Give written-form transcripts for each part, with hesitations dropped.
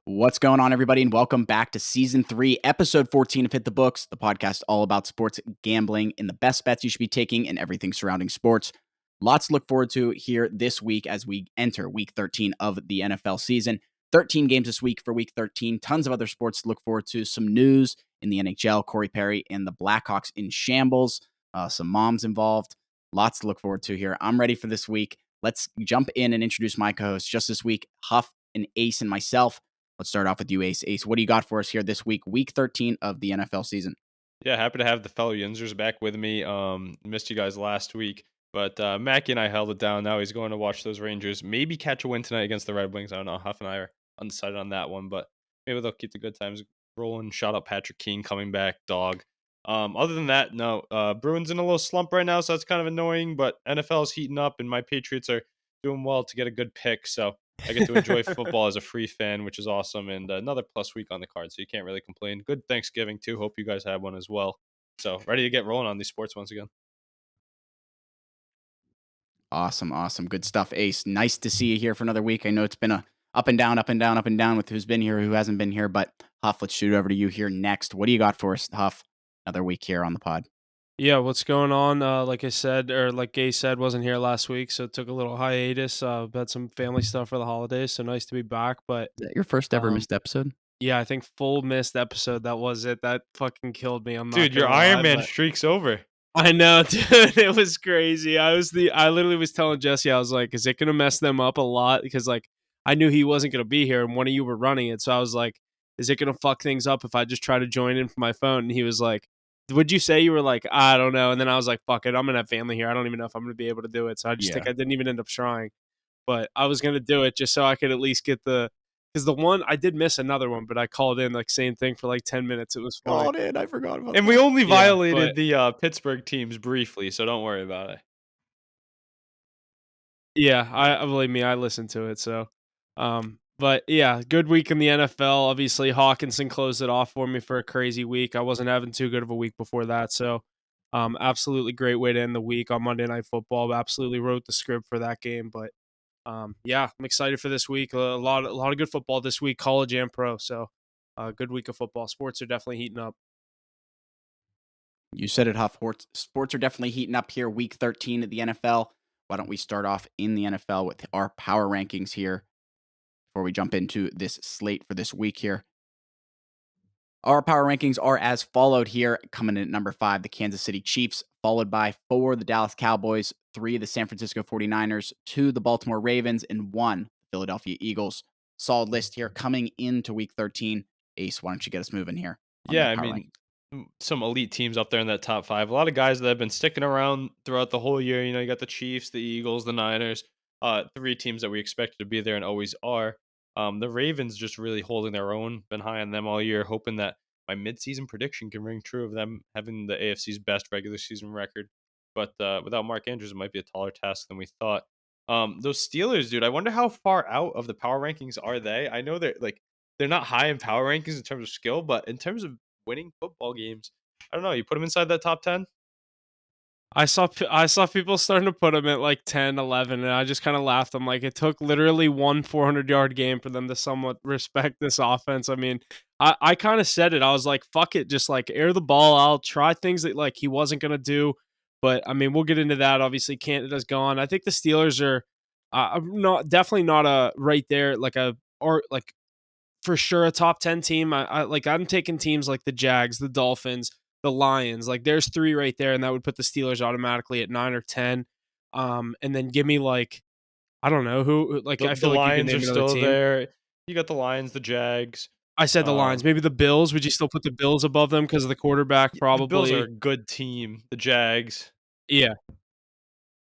What's going on, everybody, and welcome back to Season 3, Episode 14 of Hit the Books, the podcast all about sports gambling and the best bets you should be taking and everything surrounding sports. Lots to look forward to here this week as we enter Week 13 of the NFL season. 13 games this week for Week 13. Tons of other sports to look forward to. Some news in the NHL, Corey Perry and the Blackhawks in shambles. Some moms involved. Lots to look forward to here. I'm ready for this week. Let's jump in and introduce my co-hosts just this week, Huff and Ace and myself. Let's start off with you, Ace. Ace, what do you got for us here this week, Week 13 of the NFL season? Yeah, happy to have the fellow Yinzers back with me. Missed you guys last week, but Mackie and I held it down. Now he's going to watch those Rangers. Maybe catch a win tonight against the Red Wings. I don't know. Huff and I are undecided on that one, but maybe they'll keep the good times rolling. Shout out Patrick Keane coming back, dog. Other than that, no. Bruins in a little slump right now, so that's kind of annoying. But NFL is heating up, and my Patriots are doing well to get a good pick. So I get to enjoy football as a free fan, which is awesome, and another plus week on the card, so you can't really complain. Good Thanksgiving, too. Hope you guys had one as well. So ready to get rolling on these sports once again. Awesome. Good stuff, Ace. Nice to see you here for another week. I know it's been a up and down with who's been here, who hasn't been here, but Huff, let's shoot over to you here next. What do you got for us, Huff? Another week here on the pod. Yeah, what's going on? Like I said, or like Gay said, wasn't here last week, so took a little hiatus. Had some family stuff for the holidays, so nice to be back. But Is that your first ever um, missed episode? yeah, I think full missed episode. That was it. That fucking killed me. I'm not Dude, your gonna lie, Iron Man but streak's over. I know, dude. It was crazy. I literally was telling Jesse, I was like, is it gonna mess them up a lot? Because like I knew he wasn't gonna be here, and one of you were running it, so I was like, is it gonna fuck things up if I just try to join in from my phone? And he was like, would you say you were like, I don't know? And then I was like, fuck it, I'm gonna have family here. I don't even know if I'm gonna be able to do it. So I just think I didn't even end up trying. But I was gonna do it just so I could at least get because the one I did miss another one, but I called in like same thing for like 10 minutes. It was fine. Called in. I forgot about And that. we only Yeah, violated but the Pittsburgh teams briefly, so don't worry about it. yeah, I believe me, I listened to it. So, but yeah, good week in the NFL. Obviously, Hawkinson closed it off for me for a crazy week. I wasn't having too good of a week before that, so absolutely great way to end the week on Monday Night Football. Absolutely wrote the script for that game, but yeah, I'm excited for this week. A lot of good football this week, college and pro. So, good week of football. Sports are definitely heating up. You said it, Huff. Sports are definitely heating up here, Week 13 of the NFL. Why don't we start off in the NFL with our power rankings here before we jump into this slate for this week here? Our power rankings are as followed here. Coming in at number 5, the Kansas City Chiefs, followed by 4, the Dallas Cowboys, 3, the San Francisco 49ers, 2, the Baltimore Ravens, and 1, the Philadelphia Eagles. Solid list here coming into Week 13. Ace, why don't you get us moving here on Yeah, the I power mean, rankings? some elite teams up there in that top 5. A lot of guys that have been sticking around throughout the whole year. You know, you got the Chiefs, the Eagles, the Niners, 3 teams that we expected to be there and always are. The Ravens just really holding their own. Been high on them all year, hoping that my midseason prediction can ring true of them having the AFC's best regular season record. But without Mark Andrews, it might be a taller task than we thought. Those Steelers, dude, I wonder how far out of the power rankings are they? I know they're not high in power rankings in terms of skill, but in terms of winning football games, I don't know. You put them inside that top 10? I saw people starting to put them at like 10, 11, and I just kind of laughed. I'm like, it took literally one 400-yard game for them to somewhat respect this offense. I mean, I kind of said it. I was like, fuck it, just like air the ball out, try things that like he wasn't gonna do. But I mean, we'll get into that. Obviously, Canada's gone. I think the Steelers are not definitely not a right there like a or like for sure a top 10 team. I'm taking teams like the Jags, the Dolphins, the Lions. Like there's 3 right there, and that would put the Steelers automatically at 9 or 10. And then give me like I don't know who like I The feel like you could Lions are name another still team. there. You got the Lions, the Jags. I said the Uh, Lions, maybe the Bills. Would you still put the Bills above them because of the quarterback? the Bills are a Probably. good team. The Jags. Yeah.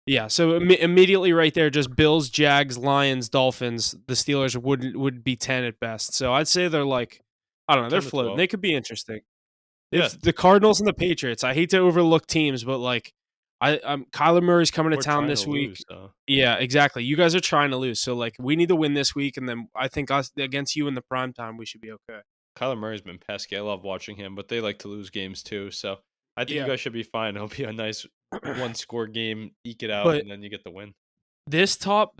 Yeah, so immediately right there, just Bills, Jags, Lions, Dolphins. The Steelers would be 10 at best. So I'd say they're like, I don't know, they're 10 to floating. 12. They could be interesting. Yeah, If the Cardinals and the Patriots, I hate to overlook teams, but like I'm Kyler Murray's coming to we're town trying to this lose, week. so. Yeah, exactly. You guys are trying to lose. So like we need to win this week, and then I think us against you in the prime time we should be okay. Kyler Murray's been pesky. I love watching him, but they like to lose games too. So I think you Yeah. guys should be fine. It'll be a nice one-score game, eke it out, But and then you get the win. This top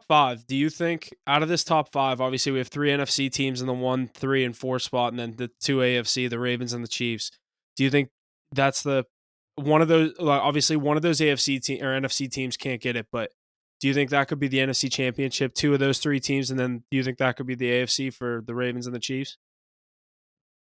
5, do you think out of this top 5, obviously we have 3 NFC teams in the 1, 3, and 4 spot, and then the 2 AFC, the Ravens and the Chiefs. Do you think that's the one of those obviously one of those AFC or NFC teams can't get it, but do you think that could be the NFC Championship, 2 of those 3 teams, and then do you think that could be the AFC for the Ravens and the Chiefs?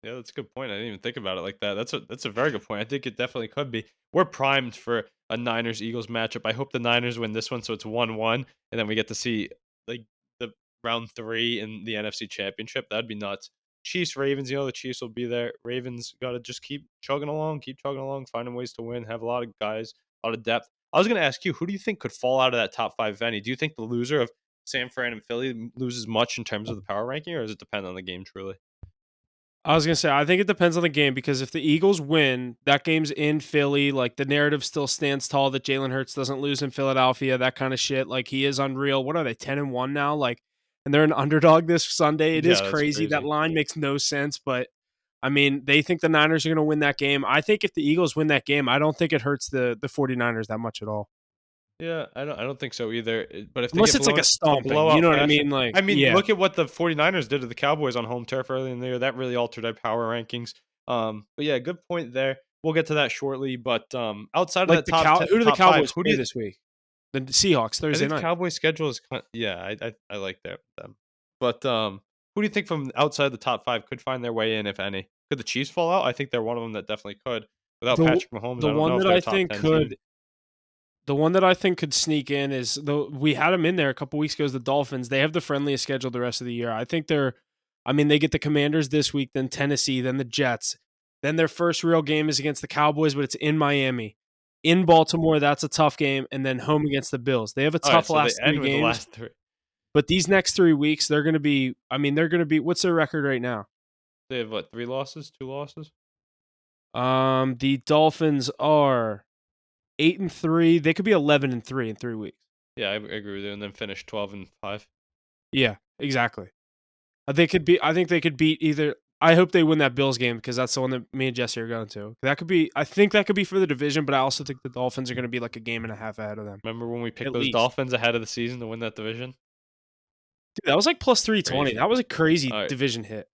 Yeah, that's a good point. I didn't even think about it like that. That's a very good point. I think it definitely could be. We're primed for a Niners Eagles matchup. I hope the Niners win this one, so it's 1-1, and then we get to see like the round 3 in the NFC Championship. That'd be nuts. Chiefs Ravens. The Chiefs will be there. Ravens got to just keep chugging along, finding ways to win. Have a lot of guys, a lot of depth. I was going to ask you, who do you think could fall out of that top 5? If any, do you think the loser of San Fran and Philly loses much in terms of the power ranking, or does it depend on the game truly? I was gonna say, I think it depends on the game because if the Eagles win, that game's in Philly. Like the narrative still stands tall that Jalen Hurts doesn't lose in Philadelphia, that kind of shit. Like he is unreal. What are they, 10-1 now? Like, and they're an underdog this Sunday. It is Yeah, that's crazy. That crazy. line makes no sense, but I mean, they think the Niners are gonna win that game. I think if the Eagles win that game, I don't think it hurts the 49ers that much at all. Yeah, I don't think so either. But if they Unless get it's like blown a a stomping. You blowout know what I fashion, mean? Like, I mean, yeah. look at what the 49ers did to the Cowboys on home turf early in the year. That really altered their power rankings. But yeah, good point there. We'll get to that shortly. But outside of Like that top 10, who do the top 5, Cowboys who do play you? this week? The Seahawks, I Thursday think the night. Cowboys' schedule is yeah. I like that them. But who do you think from outside the top 5 could find their way in, if any? Could the Chiefs fall out? I think they're one of them that definitely could. Without The Patrick Mahomes, the I don't one know if that they're a I top think 10 team. could The one that I think could sneak in is we had them in there a couple weeks ago is the Dolphins. They have the friendliest schedule the rest of the year. I think they get the Commanders this week, then Tennessee, then the Jets. Then their first real game is against the Cowboys, but it's in Miami. In Baltimore, that's a tough game, and then home against the Bills. They have a All right, tough so they last 3 end with the games, last 3. but these next 3 weeks, they're going to be what's their record right now? They have what, 3 losses, 2 losses? The Dolphins are 8-3. They could be 11-3 in 3 weeks. Yeah, I agree with you, and then finish 12-5. Yeah, exactly. I think they could beat either. I hope they win that Bills game because that's the one that me and Jesse are going to. That could be. I think that could be for the division, but I also think the Dolphins are going to be like a game and a half ahead of them Remember when we picked at those least. Dolphins ahead of the season to win that division? Dude, that was like plus 320. Crazy. That was a crazy Alright. division hit.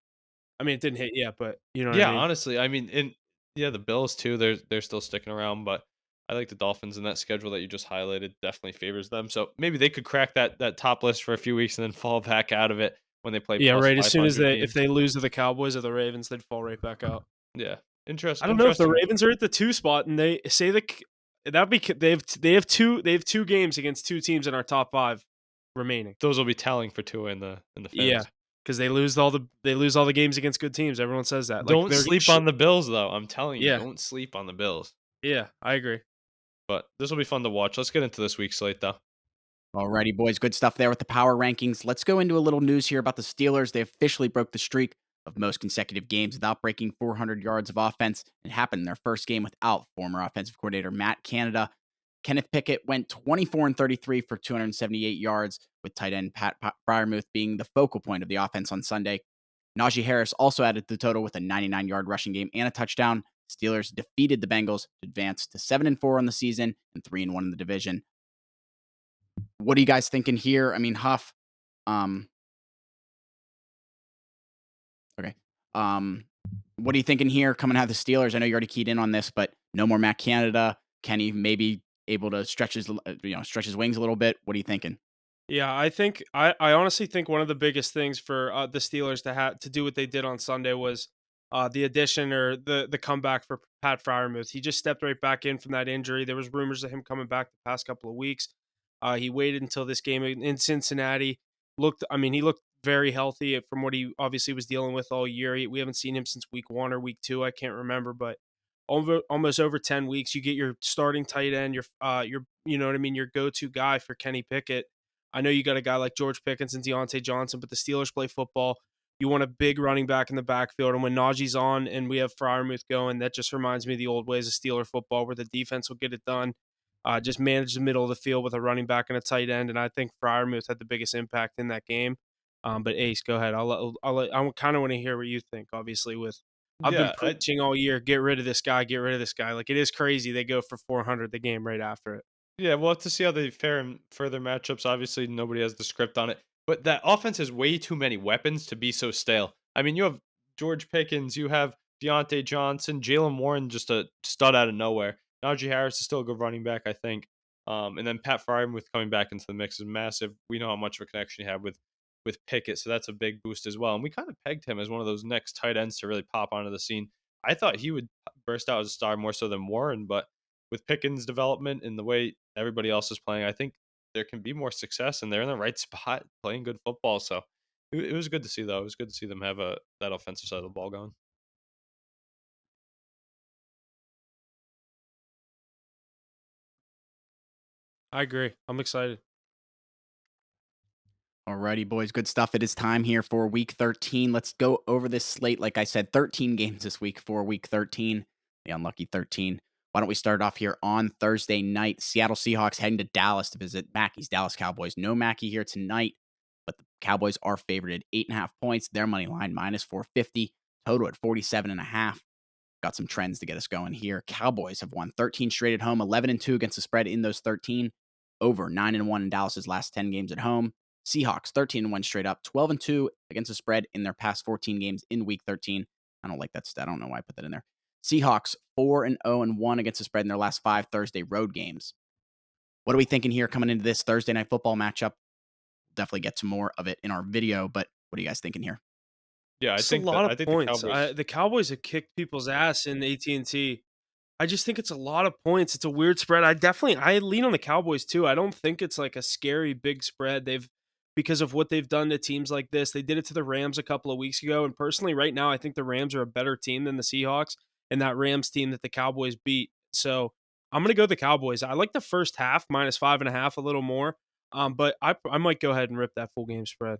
I mean, it didn't hit yet, but you know what I Yeah, mean. honestly, I mean, yeah, the Bills too, they're still sticking around, but I like the Dolphins, and that schedule that you just highlighted definitely favors them. So maybe they could crack that top list for a few weeks and then fall back out of it when they play Yeah, plus right. As soon as 500 if teams. they lose to the Cowboys or the Ravens, they'd fall right back out. Yeah. I don't know if the Interesting. Ravens are at the 2 spot and they say that'd be they have 2 games against 2 teams in our top 5 remaining. Those will be telling for Tua in the Yeah, fantasy. because they lose all the games against good teams. Everyone says that. Like Don't sleep on the Bills though. I'm telling you, Yeah, don't sleep on the Bills. yeah, I agree. But this will be fun to watch. Let's get into this week's slate though. Alrighty, boys. Good stuff there with the power rankings. Let's go into a little news here about the Steelers. They officially broke the streak of most consecutive games without breaking 400 yards of offense. It happened in their first game without former offensive coordinator Matt Canada. Kenneth Pickett went 24-33 for 278 yards, with tight end Pat Fryermuth being the focal point of the offense on Sunday. Najee Harris also added to the total with a 99-yard rushing game and a touchdown. Steelers defeated the Bengals to advance to 7-4 on the season and 3-1 in the division. What are you guys thinking here? I mean, Huff. Okay. What are you thinking here coming out of the Steelers? I know you already keyed in on this, but no more Matt Canada. Kenny maybe able to stretch his wings a little bit. What are you thinking? Yeah, I honestly think one of the biggest things for the Steelers to do what they did on Sunday was the addition or the comeback for Pat Fryermuth. He just stepped right back in from that injury. There was rumors of him coming back the past couple of weeks. He waited until this game in Cincinnati. He looked very healthy from what he obviously was dealing with all year. We haven't seen him since week 1 or week 2. I can't remember, but almost over 10 weeks, you get your starting tight end, your you know what I mean, your go-to guy for Kenny Pickett. I know you got a guy like George Pickens and Deontay Johnson, but the Steelers play football. You want a big running back in the backfield. And when Najee's on and we have Fryermuth going, that just reminds me of the old ways of Steeler football where the defense will get it done. Just manage the middle of the field with a running back and a tight end. And I think Fryermuth had the biggest impact in that game. But Ace, go ahead. I kind of want to hear what you think, obviously, I've been Yeah, preaching all year, get rid of this guy, get rid of this guy. Like, it is crazy. They go for 400 the game right after it. Yeah, we'll have to see how they fare in further matchups. Obviously, nobody has the script on it, but that offense has way too many weapons to be so stale. I mean, you have George Pickens, you have Deontay Johnson, Jalen Warren, just a stud out of nowhere. Najee Harris is still a good running back, I think. And then Pat Fryermuth coming back into the mix is massive. We know how much of a connection he had with Pickett, so that's a big boost as well. And we kind of pegged him as one of those next tight ends to really pop onto the scene. I thought he would burst out as a star more so than Warren, but with Pickens' development and the way everybody else is playing, I think there can be more success, and they're in the right spot playing good football. So it was good to see, though. It was good to see them have that offensive side of the ball going. I agree. I'm excited. Alrighty, boys, good stuff. It is time here for week 13. Let's go over this slate. Like I said, 13 games this week for week 13, the unlucky 13. Why don't we start off here on Thursday night? Seattle Seahawks heading to Dallas to visit Mackey's Dallas Cowboys. No Mackey here tonight, but the Cowboys are favored at 8.5 points. Their money line minus 450, total at 47.5. Got some trends to get us going here. Cowboys have won 13 straight at home, 11-2 against the spread in those 13, over 9-1 in Dallas's last 10 games at home. Seahawks 13-1 straight up, 12-2 against the spread in their past 14 games in week 13. I don't like that stat. I don't know why I put that in there. Seahawks 4-0-1 against the spread in their last 5 Thursday road games. What are we thinking here coming into this Thursday night football matchup? Definitely get to more of it in our video, but what are you guys thinking here? Yeah, It's a lot of I think the points. Cowboys. The Cowboys have kicked people's ass in AT&T. I just think it's a lot of points. It's a weird spread. I lean on the Cowboys too. I don't think it's like a scary big spread. They've because of what they've done to teams like this. They did it to the Rams a couple of weeks ago, and personally right now I think the Rams are a better team than the Seahawks and that Rams team that the Cowboys beat. So, I'm going to go the Cowboys. I like the first half minus 5.5 a little more. But I might go ahead and rip that full game spread.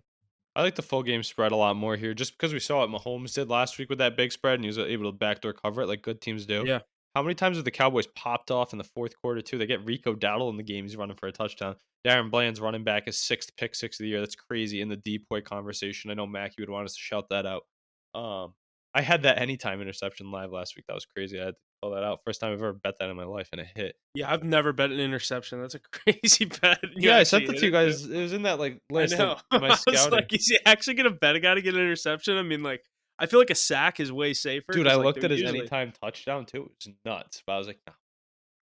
I like the full game spread a lot more here, just because we saw what Mahomes did last week with that big spread, and he was able to backdoor cover it like good teams do. Yeah. How many times have the Cowboys popped off in the fourth quarter too? They get Rico Dowdle in the game; he's running for a touchdown. Darren Bland's running back his sixth pick six of the year. That's crazy in the depoy conversation. I know Mackie would want us to shout that out. Um, I had that anytime interception live last week. That was crazy. I had to call that out. First time I've ever bet that in my life, and it hit. Yeah, I've never bet an interception. That's a crazy bet. You Yeah, I actually sent it hit to you it too. guys. It was in that like I list of know. my I was scouting. like, is he actually gonna bet a guy to get an interception? I mean, like, I feel like a sack is way safer Dude, I because like looked they're at his usually anytime touchdown too. It was nuts. But I was like, no.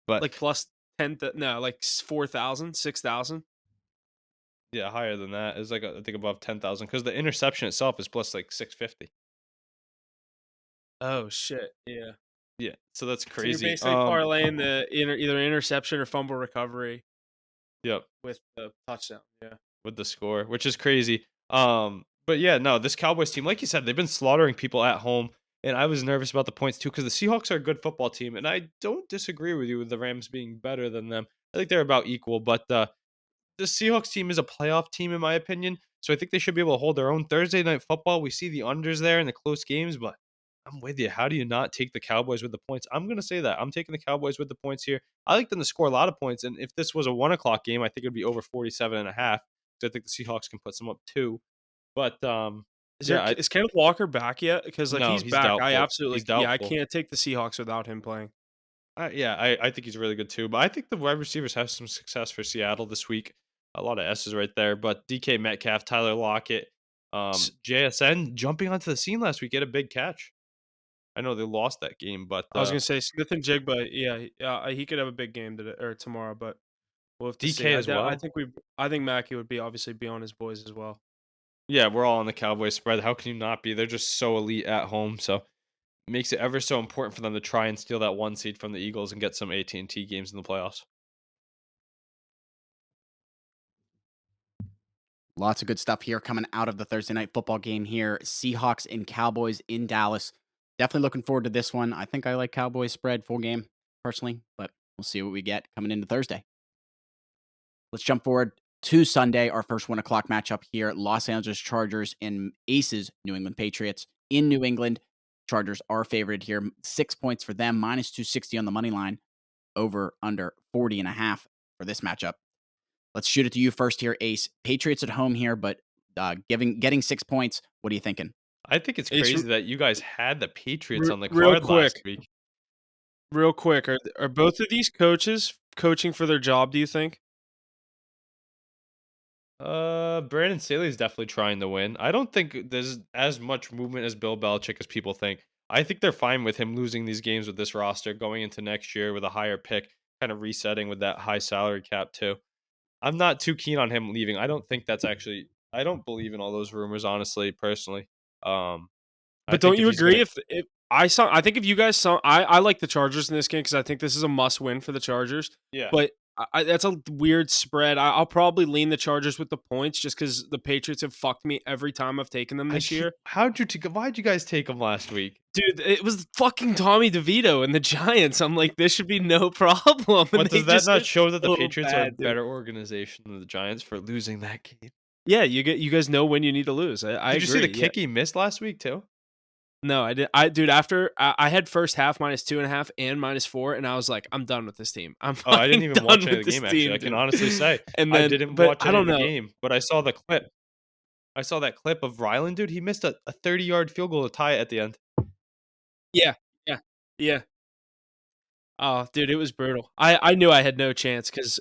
But like plus 10. No, like 4,000, 6,000. yeah, higher than that. It's like I think above 10,000 because the interception itself is plus like 650. Oh shit! Yeah. Yeah, so that's So you're crazy. basically parlaying the either interception or fumble recovery Yep, with the touchdown. Yeah. with the score, which is crazy. But yeah, no, this Cowboys team, like you said, they've been slaughtering people at home, and I was nervous about the points too because the Seahawks are a good football team, and I don't disagree with you with the Rams being better than them. I think they're about equal, but the Seahawks team is a playoff team in my opinion, so I think they should be able to hold their own. Thursday night football, we see the unders there in the close games, but I'm with you. How do you not take the Cowboys with the points? I'm gonna say that. I'm taking the Cowboys with the points here. I like them to score a lot of points, and if this was a 1 o'clock game, I think it'd be over 47.5. So I think the Seahawks can put some up too. But yeah, Is Kenneth Walker back yet? Because if no, he's he's back, I doubtful. absolutely He's yeah, I doubtful. can't take the Seahawks without him playing. Yeah, I think he's really good too. But I think the wide receivers have some success for Seattle this week. A lot of S's right there. But DK Metcalf, Tyler Lockett, S- JSN jumping onto the scene last week, get a big catch. I know they lost that game, but I was gonna say Smith and Jigba. Yeah, he could have a big game today or tomorrow, but we'll have to see. DK as well. I think Mackey would be obviously be on his boys as well. Yeah, we're all on the Cowboys spread. How can you not be? They're just so elite at home. So it makes it ever so important for them to try and steal that one seed from the Eagles and get some AT&T games in the playoffs. Lots of good stuff here coming out of the Thursday night football game here. Seahawks and Cowboys in Dallas. Definitely looking forward to this one. I think I like Cowboys spread full game personally, but we'll see what we get coming into Thursday. Let's jump forward to Sunday, our first 1 o'clock matchup here. Los Angeles Chargers and Aces, New England Patriots in New England. Chargers are favored here. 6 points for them, minus 260 on the money line, over under 40.5 for this matchup. Let's shoot it to you first here, Ace. Patriots at home here, but getting 6 points. What are you thinking? I think it's Ace, crazy that you guys had the Patriots on the real card quick, last week. real quick. Are both of these coaches coaching for their job, do you think? Brandon Staley's definitely trying to win. I don't think there's as much movement as Bill Belichick as people think. I think they're fine with him losing these games with this roster going into next year with a higher pick, kind of resetting with that high salary cap too. I'm not too keen on him leaving. I don't think that's actually. I don't believe in all those rumors, honestly, personally. Um, I But think don't if you he's gonna, agree if I think if you guys saw I like the Chargers in this game because I think this is a must win for the Chargers. yeah. But that's a weird spread. I'll probably lean the Chargers with the points just because the Patriots have fucked me every time I've taken them I this can't. year. Why'd you guys take him last week? Dude, it was fucking Tommy DeVito and the Giants. I'm like, this should be no problem. And What they does that just not did show that the so Patriots are a bad, dude. better organization than the Giants for losing that game? Yeah, you guys know when you need to lose. I Did you see agree. the Yeah. kick he missed last week too? No, I did. Dude, after I had first half -2.5 and -4, and I was like, I'm done with this team. I'm Oh, I didn't fucking even watch done any with of the this game, actually. team, I can dude. honestly say And I then, didn't but watch I any of don't the know. game, but I saw the clip. I saw that clip of Ryland, dude. He missed a 30-yard field goal to tie it at the end. Yeah, yeah, yeah. Oh, dude, it was brutal. I knew I had no chance because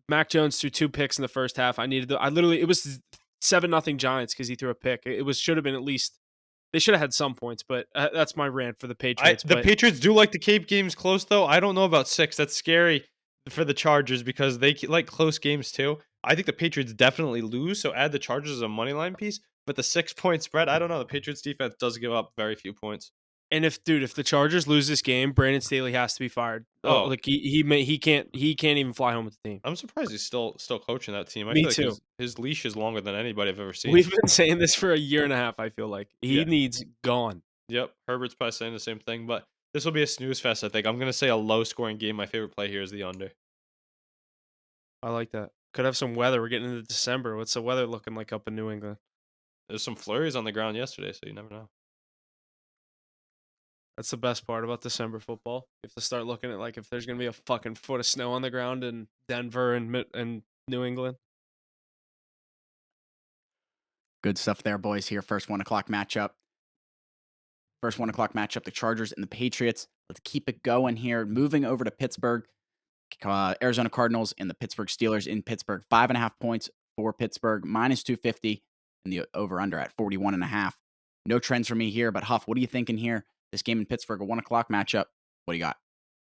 Mac Jones threw 2 picks in the first half. I literally it was 7-0 Giants because he threw a pick. It was should have been at least they should have had some points, but that's my rant for the Patriots. The But Patriots do like to keep games close, though. I don't know about 6. That's scary for the Chargers because they like close games too. I think the Patriots definitely lose, so add the Chargers as a money line piece. But the 6-point spread, I don't know. The Patriots defense does give up very few points. and if the Chargers lose this game, Brandon Staley has to be fired. Oh, Like he can't even fly home with the team. I'm surprised he's still coaching that team. I Me feel like too. his leash is longer than anybody I've ever seen. We've been saying this for a year and a half. I feel like he Yeah. needs gone. Yep, Herbert's probably saying the same thing, but this will be a snooze fest, I think. I'm gonna say a low scoring game. My favorite play here is the under. I like that. Could have some weather. We're getting into December. What's the weather looking like up in New England? There's some flurries on the ground yesterday, so you never know. That's the best part about December football. You have to start looking at like if there's gonna be a fucking foot of snow on the ground in Denver and New England. Good stuff there, boys. Here, first 1 o'clock matchup. First 1 o'clock matchup, the Chargers and the Patriots. Let's keep it going here. Moving over to Pittsburgh, Arizona Cardinals and the Pittsburgh Steelers in Pittsburgh. 5.5 points for Pittsburgh, -250, and the over-under at 41.5. No trends for me here, but Huff, what are you thinking here? This game in Pittsburgh, a 1 o'clock matchup. What do you got?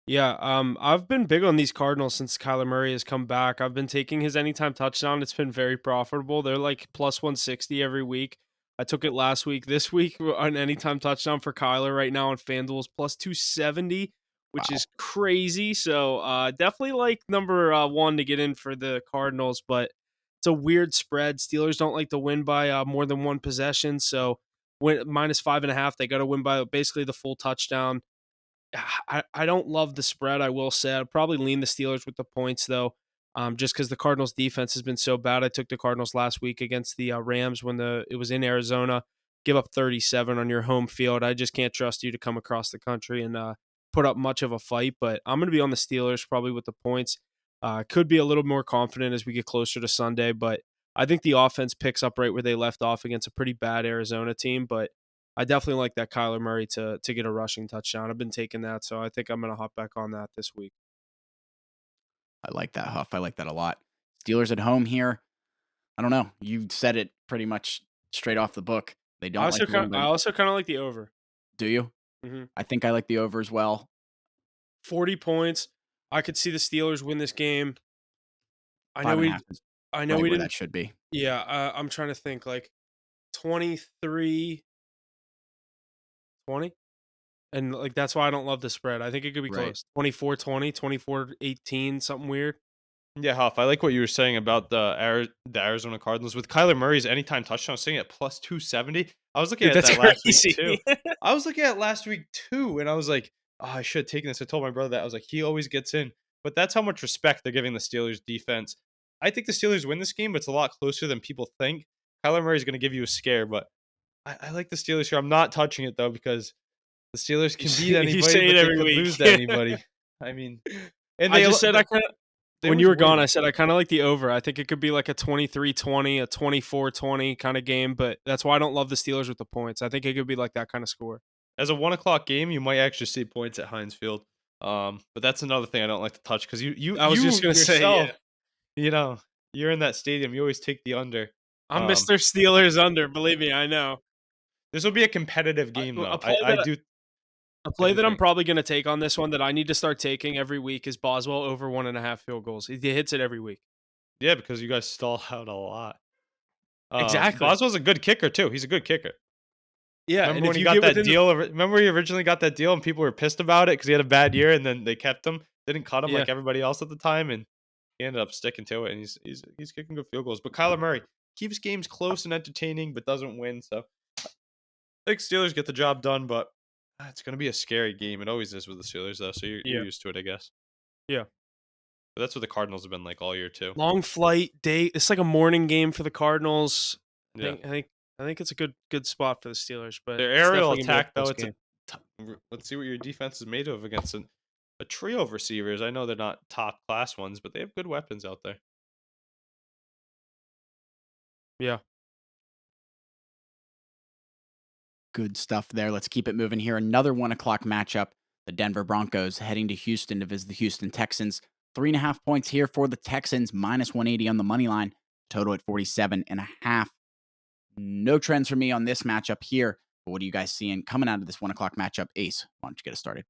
Yeah, I've been big on these Cardinals since Kyler Murray has come back. I've been taking his anytime touchdown. It's been very profitable. They're like plus 160 every week. I took it last week. This week, an anytime touchdown for Kyler right now on FanDuel is plus 270, which Wow. is crazy. So definitely like number one to get in for the Cardinals, but it's a weird spread. Steelers don't like to win by more than one possession. So win -5.5, they got to win by basically the full touchdown. I don't love the spread. I will say I'd probably lean the Steelers with the points though, just because the Cardinals defense has been so bad. I took the Cardinals last week against the Rams when it was in Arizona. Give up 37 on your home field. I just can't trust you to come across the country and put up much of a fight. But I'm going to be on the Steelers probably with the points. Could be a little more confident as we get closer to Sunday, but I think the offense picks up right where they left off against a pretty bad Arizona team. But I definitely like that Kyler Murray to get a rushing touchdown. I've been taking that, so I think I'm going to hop back on that this week. I like that, Huff. I like that a lot. Steelers at home here. I don't know. You said it pretty much straight off the book. They don't like to win, I but also kind of like the over. do you? hmm I think I like the over as well. 40 points. I could see the Steelers win this game. I know Five and a we half is I know right we where didn't. that should be. Yeah, I'm trying to think like 23-20, and like that's why I don't love the spread. I think it could be Right. close. 24-20, 24-18, something weird. Yeah, Huff, I like what you were saying about the Arizona Cardinals. With Kyler Murray's anytime touchdown sitting at plus 270. I was looking Dude, at that's that last week crazy. too. I was looking at last week too, and I was like, oh, I should have taken this. I told my brother that. I was like, he always gets in. But that's how much respect they're giving the Steelers defense. I think the Steelers win this game, but it's a lot closer than people think. Kyler Murray's going to give you a scare, but I like the Steelers here. I'm not touching it though because the Steelers can beat You anybody, say it but they every could week. lose to anybody. I mean, and I they just said I kind of they when always you were gone, win. I said I kind of like the over. I think it could be like a 23-20, a 24-20 kind of game, but that's why I don't love the Steelers with the points. I think it could be like that kind of score. As a 1 o'clock game, you might actually see points at Heinz Field. But that's another thing I don't like to touch because I was just gonna say, yourself, yeah. you know, you're in that stadium. You always take the under. I'm Mr. Steelers under, believe me, I know. This will be a competitive I game, well, though. I do a I play do that I'm think. probably gonna take on this one that I need to start taking every week is Boswell over 1.5 field goals. He hits it every week. Yeah, because you guys stall out a lot. Exactly. Boswell's a good kicker too. He's a good kicker. Yeah, and Remember when if he you got get that within the deal? Remember when he originally got that deal and people were pissed about it because he had a bad year and then they kept him. They didn't cut him yeah. like everybody else at the time, and he ended up sticking to it. And he's kicking good field goals. But Kyler Murray keeps games close and entertaining, but doesn't win. So I think Steelers get the job done, but it's going to be a scary game. It always is with the Steelers, though. So you're Yeah. used to it, I guess. Yeah. But that's what the Cardinals have been like all year too. Long flight, day. It's like a morning game for the Cardinals. I Yeah. think I think I think it's a good spot for the Steelers, but Their it's aerial definitely gonna be a attack, though, close it's game. let's see what your defense is made of against a trio of receivers. I know they're not top class ones, but they have good weapons out there. Yeah. Good stuff there. Let's keep it moving here. Another 1 o'clock matchup. The Denver Broncos heading to Houston to visit the Houston Texans. 3.5 points here for the Texans, minus 180 on the money line. Total at 47.5. No trends for me on this matchup here. But what are you guys seeing coming out of this 1 o'clock matchup? Ace, why don't you get us started?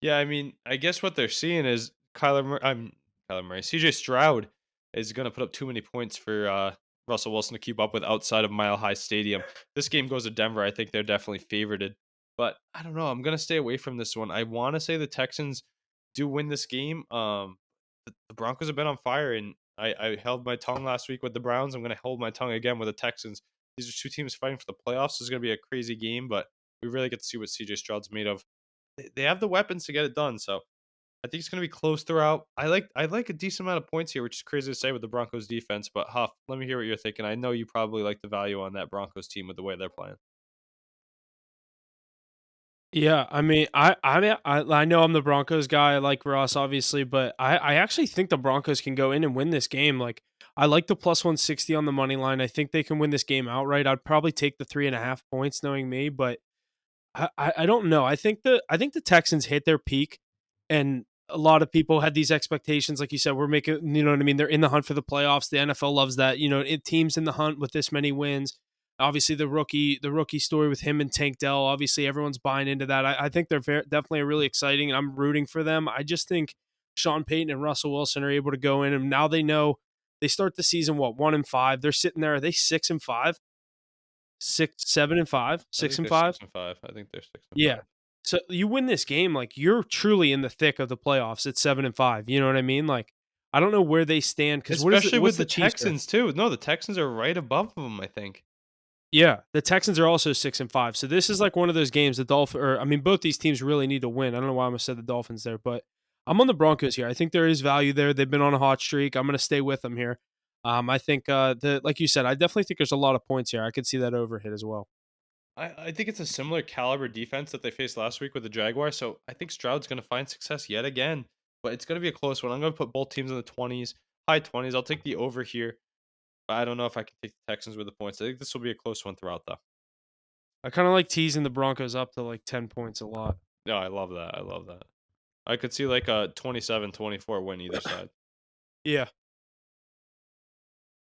Yeah, I mean, I guess what they're seeing is Kyler Murray. CJ Stroud is going to put up too many points for Russell Wilson to keep up with outside of Mile High Stadium. This game goes to Denver. I think they're definitely favored. But I don't know. I'm going to stay away from this one. I want to say the Texans do win this game. The Broncos have been on fire, and I held my tongue last week with the Browns. I'm going to hold my tongue again with the Texans. These are two teams fighting for the playoffs. This is going to be a crazy game, but we really get to see what CJ Stroud's made of. They have the weapons to get it done, so I think it's going to be close throughout. I like a decent amount of points here, which is crazy to say with the Broncos defense. But Huff, let me hear what you're thinking. I know you probably like the value on that Broncos team with the way they're playing. Yeah, I mean, I know I'm the Broncos guy. I like Ross, obviously, but I actually think the Broncos can go in and win this game. Like, I like the plus 160 on the money line. I think they can win this game outright. I'd probably take the 3.5 points, knowing me, but I don't know. I think the Texans hit their peak, and a lot of people had these expectations. Like you said, we're making, you know what I mean? They're in the hunt for the playoffs. The NFL loves that. Teams in the hunt with this many wins. Obviously, the rookie story with him and Tank Dell. Obviously, everyone's buying into that. I think they're definitely really exciting, and I'm rooting for them. I just think Sean Payton and Russell Wilson are able to go in, and now they know they start the season 1-5. They're sitting there. Are they 6-5? 6, 7-5, I six think and they're five. 6-5. I think they're six and Yeah. five. So you win this game, like you're truly in the thick of the playoffs at 7-5. You know what I mean? Like I don't know where they stand because what is it? Especially with What's the the Chiefs? Texans too. No, the Texans are right above them, I think. Yeah, the Texans are also 6-5. So this is like one of those games. The Dolphins, or I mean, both these teams really need to win. I don't know why I'm gonna say the Dolphins there, but I'm on the Broncos here. I think there is value there. They've been on a hot streak. I'm gonna stay with them here. I think like you said, I definitely think there's a lot of points here. I could see that overhit as well. I think it's a similar caliber defense that they faced last week with the Jaguars. So I think Stroud's going to find success yet again, but it's going to be a close one. I'm going to put both teams in the 20s, high 20s. I'll take the over here, but I don't know if I can take the Texans with the points. I think this will be a close one throughout, though. I kind of like teasing the Broncos up to like 10 points a lot. No, I love that. I love that. I could see like a 27-24 win either side. Yeah.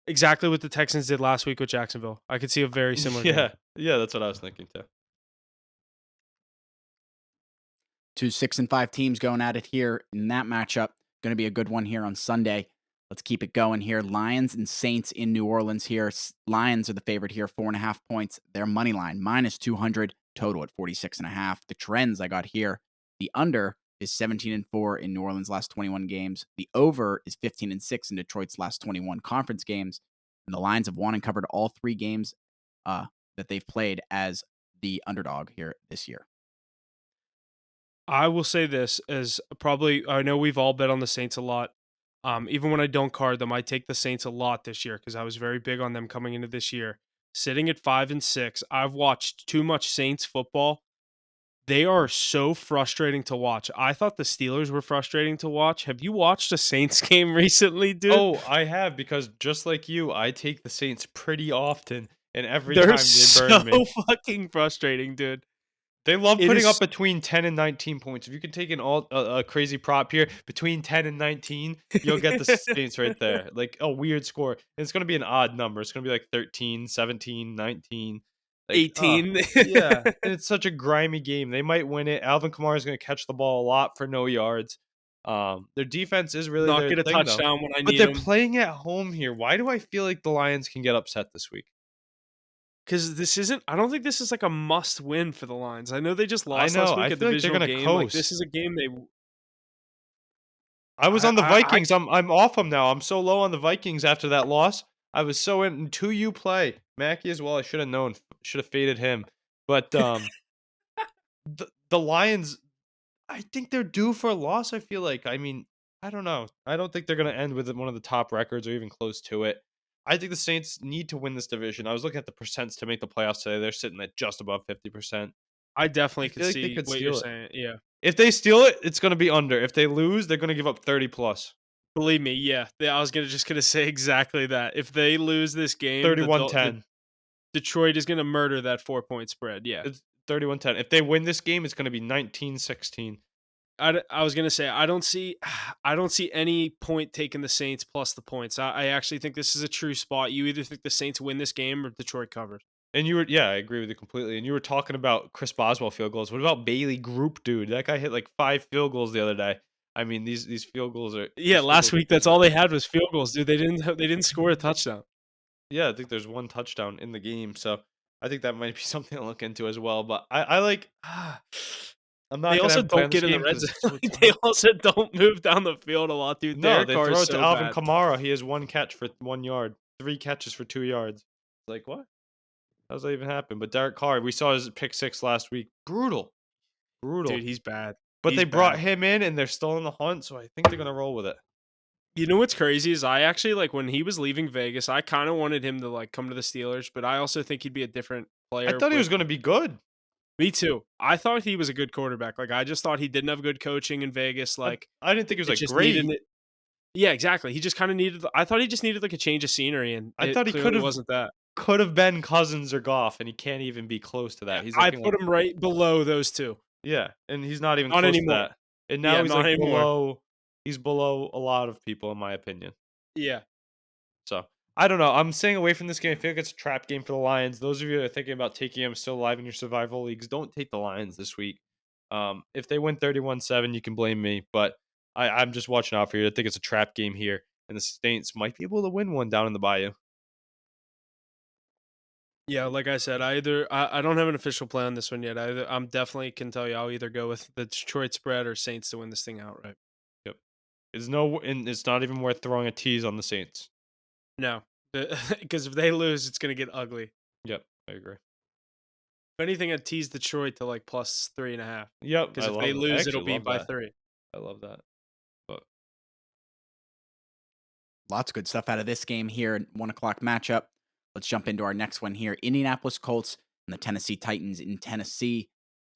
Exactly what the Texans did last week with Jacksonville. I could see a very similar game. Yeah, that's what I was thinking too. Two 6-5 teams going at it here in that matchup. Going to be a good one here on Sunday. Let's keep it going here. Lions and Saints in New Orleans here. Lions are the favorite here, 4.5 points. Their money line, minus 200, total at 46.5. The trends I got here, the under is 17-4 in New Orleans' last 21 games. The over is 15-6 in Detroit's last 21 conference games. And the Lions have won and covered all 3 games that they've played as the underdog here this year. I will say this as probably I know we've all bet on the Saints a lot. Even when I don't card them, I take the Saints a lot this year because I was very big on them coming into this year. Sitting at 5-6, I've watched too much Saints football. They are so frustrating to watch. I thought the Steelers were frustrating to watch. Have you watched a Saints game recently, dude? Oh, I have because just like you, I take the Saints pretty often, and every They're time they so burn me. fucking frustrating, dude. They love It putting is up between 10 and 19 points. If you can take an a crazy prop here, between 10 and 19, you'll get the Saints right there. Like a weird score. And it's going to be an odd number. It's going to be like 13, 17, 19. Like, 18. yeah. And it's such a grimy game. They might win it. Alvin Kamara is going to catch the ball a lot for no yards. Their defense is really Not their get a thing, though. touchdown when I But need they're him. playing at home here. Why do I feel like the Lions can get upset this week? Because this isn't. I don't think this is like a must win for the Lions. I know they just I lost know. last I week, a feel like they're divisional going to game. Like this coast. is a game they. I was on the I Vikings. I'm off them now. I'm so low on the Vikings after that loss. I was so into you play. Mackey as well. I should have known. Should have faded him. But the Lions, I think they're due for a loss, I feel like. I mean, I don't know. I don't think they're going to end with one of the top records or even close to it. I think the Saints need to win this division. I was looking at the percents to make the playoffs today. They're sitting at just above 50%. I I definitely could feel like they see could what you're steal it. saying. Yeah. If they steal it, it's going to be under. If they lose, they're going to give up 30 plus. Believe me, yeah. I was just gonna say exactly that. If they lose this game, 31-10. Detroit is gonna murder that 4-point spread. Yeah. It's 31-10. If they win this game, it's going to be 19-16. I was gonna say I don't see any point taking the Saints plus the points. I actually think this is a true spot. You either think the Saints win this game or Detroit covers. And you were, yeah, I agree with you completely. And you were talking about Chris Boswell field goals. What about Bailey Group, dude? That guy hit like 5 field goals the other day. I mean, these field goals are Yeah, these field last goals are week that's crazy. all they had was field goals, dude. They didn't score a touchdown. Yeah, I think there's one touchdown in the game, so I think that might be something to look into as well. But I like, I'm not They gonna also have a play on don't this get in the game red because zone. it's so Like, they tough. also don't move down the field a lot, dude. No, Their they car throw is it to so Alvin bad. Kamara. He has 1 catch for 1 yard, 3 catches for 2 yards. It's like, what? How does that even happen? But Derek Carr, we saw his pick 6 last week. Brutal, Dude, brutal. he's bad. But He's they brought bad. him in, and they're still in the hunt, so I think they're gonna roll with it. You know what's crazy is I actually like when he was leaving Vegas, I kind of wanted him to like come to the Steelers, but I also think he'd be a different I player thought he was with gonna be good. me too. I thought he was a good quarterback. Like I just thought he didn't have good coaching in Vegas. I, Like I didn't think it was it like just needed great. it. Yeah, exactly. He just kind of needed. I thought he just needed like a change of scenery, and I it thought he clearly wasn't that. could have been Cousins or Goff, and he can't even be close to that. He's I looking put like, him right below those two. yeah, and he's not even Not close to anymore. that. And now Yeah, he's not like anymore. below. He's below a lot of people, in my opinion. Yeah. So I don't know. I'm staying away from this game. I feel like it's a trap game for the Lions. Those of you that are thinking about taking them still alive in your survival leagues, don't take the Lions this week. If they win 31-7, you can blame me, but I'm just watching out for you. I think it's a trap game here, and the Saints might be able to win one down in the Bayou. Yeah, like I said, I don't have an official play on this one yet. I'm definitely can tell you I'll either go with the Detroit spread or Saints to win this thing outright. Yep. And it's not even worth throwing a tease on the Saints. No, because if they lose, it's gonna get ugly. Yep, I agree. If anything, I'd tease Detroit to like plus 3.5. Yep, Because I if they love. I lose, it'll actually be love by that. 3. I love that. But Lots of good stuff out of this game here. 1 o'clock matchup. Let's jump into our next one here. Indianapolis Colts and the Tennessee Titans in Tennessee.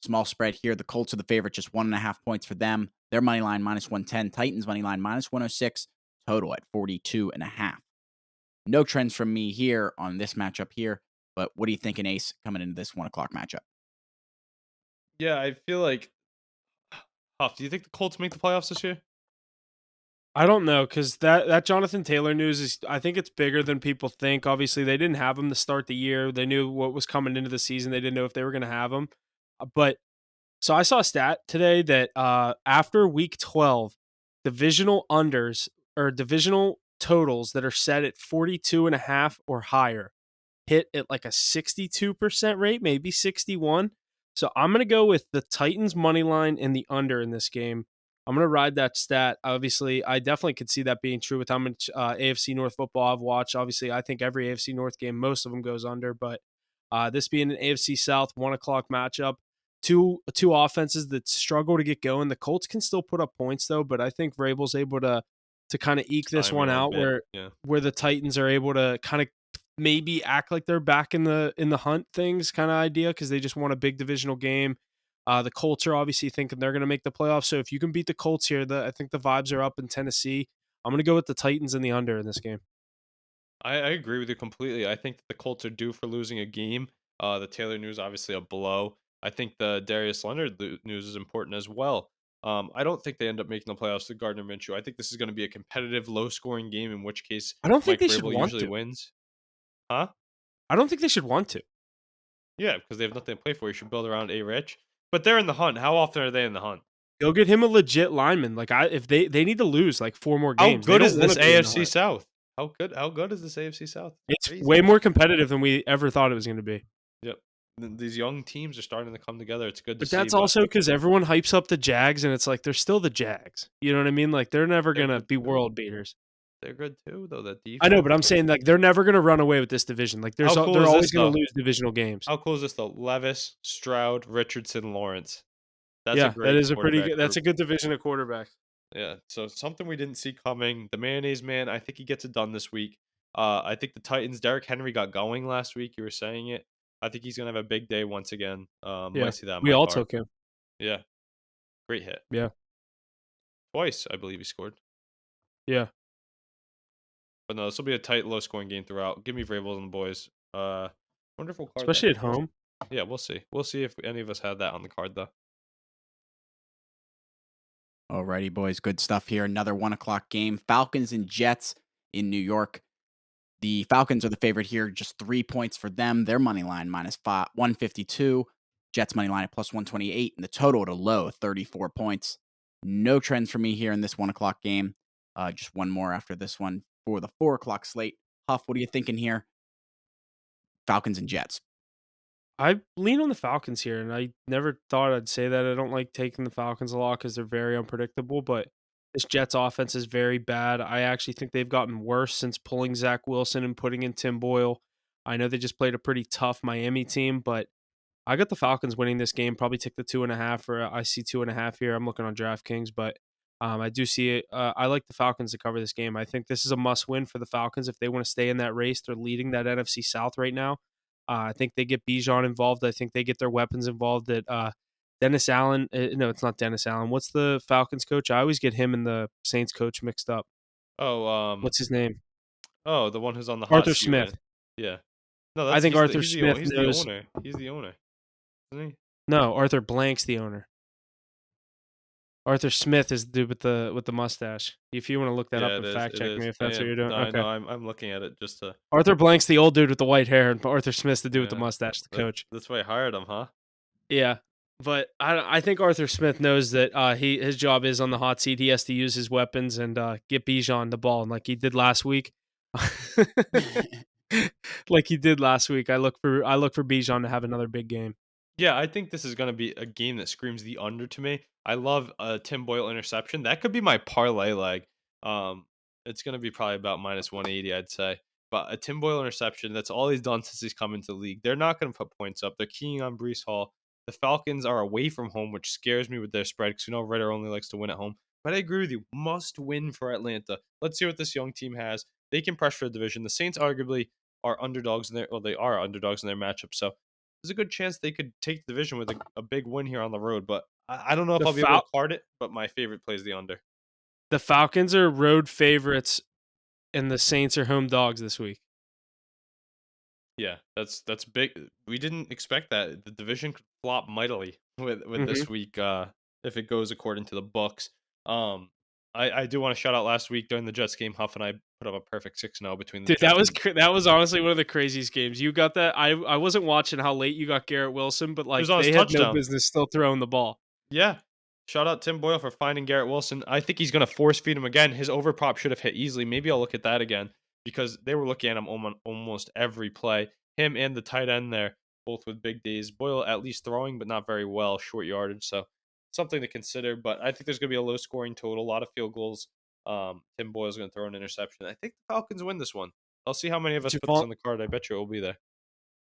Small spread here. The Colts are the favorite, just 1.5 points for them. Their money line minus 110. Titans money line minus 106. Total at 42.5. No trends from me here on this matchup here. But what are you thinking, Ace, coming into this 1 o'clock matchup? yeah, I feel like. Huff, do you think the Colts make the playoffs this year? I don't know because that Jonathan Taylor news is I think it's bigger than people think. Obviously, they didn't have him to start the year. They knew what was coming into the season. They didn't know if they were going to have him. But so I saw a stat today that after week 12, divisional unders or divisional totals that are set at 42.5 or higher hit at like a 62% rate, maybe 61. So I'm going to go with the Titans money line and the under in this game. I'm going to ride that stat. Obviously, I definitely could see that being true with how much AFC North football I've watched. Obviously, I think every AFC North game, most of them goes under, but this being an AFC South 1 o'clock matchup, two offenses that struggle to get going. The Colts can still put up points though, but I think Vrabel's able to kind of eke this Stymie one them a out bit, where the Titans are able to kind of maybe act like they're back in the hunt things kind of idea because they just won a big divisional game. The Colts are obviously thinking they're going to make the playoffs. So if you can beat the Colts here, I think the vibes are up in Tennessee. I'm going to go with the Titans and the under in this game. I agree with you completely. I think that the Colts are due for losing a game. The Taylor news, obviously, a blow. I think the Darius Leonard news is important as well. I don't think they end up making the playoffs with Gardner Minshew. I think this is going to be a competitive, low-scoring game, in which case I don't think Mike they should Vrabel want usually to. wins. Huh? I don't think they should want to. Yeah, because they have nothing to play for. You should build around A. Rich. But they're in the hunt. How often are they in the hunt? Go get him a legit lineman. Like if they need to lose like 4 more How games. They good don't is want this to be in the AFC hunt. South? How good is this AFC South? It's Crazy. way more competitive than we ever thought it was going to be. Yep. These young teams are starting to come together. It's good to But see. that's also because everyone hypes up the Jags, and it's like they're still the Jags. You know what I mean? Like they're never They're gonna good be too. world beaters. They're good too, though. That defense. I know, but I'm saying like they're never gonna run away with this division. Like How cool they're is always this, gonna though? lose divisional games. How cool is this though? Levis, Stroud, Richardson, Lawrence. That's a Yeah, great that is a pretty quarterback good. That's a group. good division of quarterbacks. Yeah, so something we didn't see coming. The mayonnaise man, I think he gets it done this week. I think the Titans, Derrick Henry got going last week. You were saying it. I think he's gonna have a big day once again. Yeah, Might see that on we my all card. took him. Yeah, great hit. Yeah, Twice, I believe he scored. yeah. But no, this will be a tight, low-scoring game throughout. Give me Vrabel and the boys. Wonder if we'll card Especially that. at home. Yeah, we'll see. We'll see if any of us had that on the card though. Alrighty, boys. Good stuff here. Another 1:00 game. Falcons and Jets in New York. The Falcons are the favorite here. Just 3 points for them. Their money line minus 152. Jets money line at plus 128. And the total at a low 34 points. No trends for me here in this 1:00 game. Just one more after this one for the 4:00 slate. Huff, what are you thinking here? Falcons and Jets. I lean on the Falcons here, and I never thought I'd say that. I don't like taking the Falcons a lot because they're very unpredictable, but this Jets offense is very bad. I actually think they've gotten worse since pulling Zach Wilson and putting in Tim Boyle. I know they just played a pretty tough Miami team, but I got the Falcons winning this game. Probably take the 2.5, or I see 2.5 here. I'm looking on DraftKings, but I do see it. I like the Falcons to cover this game. I think this is a must win for the Falcons if they want to stay in that race. They're leading that NFC South right now. I think they get Bijan involved. I think they get their weapons involved. That Dennis Allen. No, it's not Dennis Allen. What's the Falcons coach? I always get him and the Saints coach mixed up. Oh, What's his name? oh, the one who's on the hot Arthur seat. Smith. Yeah. No, I think Arthur he's Smith he's knows. the owner. He's the owner, isn't he? No, Arthur Blank's the owner. Arthur Smith is the dude with the mustache. If you want to look that Yeah, up it and is. fact It check is. me if that's what you're doing. No, I Okay. know. I'm looking at it just to. Arthur Blank's the old dude with the white hair, and Arthur Smith's the dude with the Yeah, mustache, the coach. that's why I hired him, huh? Yeah, but I think Arthur Smith knows that his job is on the hot seat. He has to use his weapons and get Bijan the ball, and like he did last week. Like he did last week. I look for Bijan to have another big game. Yeah, I think this is going to be a game that screams the under to me. I love a Tim Boyle interception. That could be my parlay leg. It's going to be probably about minus 180, I'd say. But a Tim Boyle interception, that's all he's done since he's come into the league. They're not going to put points up. They're keying on Brees Hall. The Falcons are away from home, which scares me with their spread because we know Ritter only likes to win at home. But I agree with you. Must win for Atlanta. Let's see what this young team has. They can pressure the division. The Saints arguably are underdogs in their, well, they are underdogs in their matchup. So there's a good chance they could take the division with a big win here on the road. But I don't know if The I'll be able to card it, but my favorite plays the under. The Falcons are road favorites, and the Saints are home dogs this week. Yeah, that's big. We didn't expect that. The division could flop mightily with this week if it goes according to the books. I do want to shout out last week during the Jets game. Huff and I put up a perfect 6-0 between the Dude, Jets that was honestly one of the craziest games. You got that? I wasn't watching how late you got Garrett Wilson, but like was on his they had no touchdown. business still throwing the ball. Yeah. Shout out Tim Boyle for finding Garrett Wilson. I think he's going to force feed him again. His overprop should have hit easily. Maybe I'll look at that again because they were looking at him almost every play. Him and the tight end there, both with big days. Boyle at least throwing, but not very well, short yardage. So something to consider. But I think there's going to be a low scoring total, a lot of field goals. Tim Boyle's going to throw an interception. I think the Falcons win this one. I'll see how many of us put this on the card. I bet you it will be there.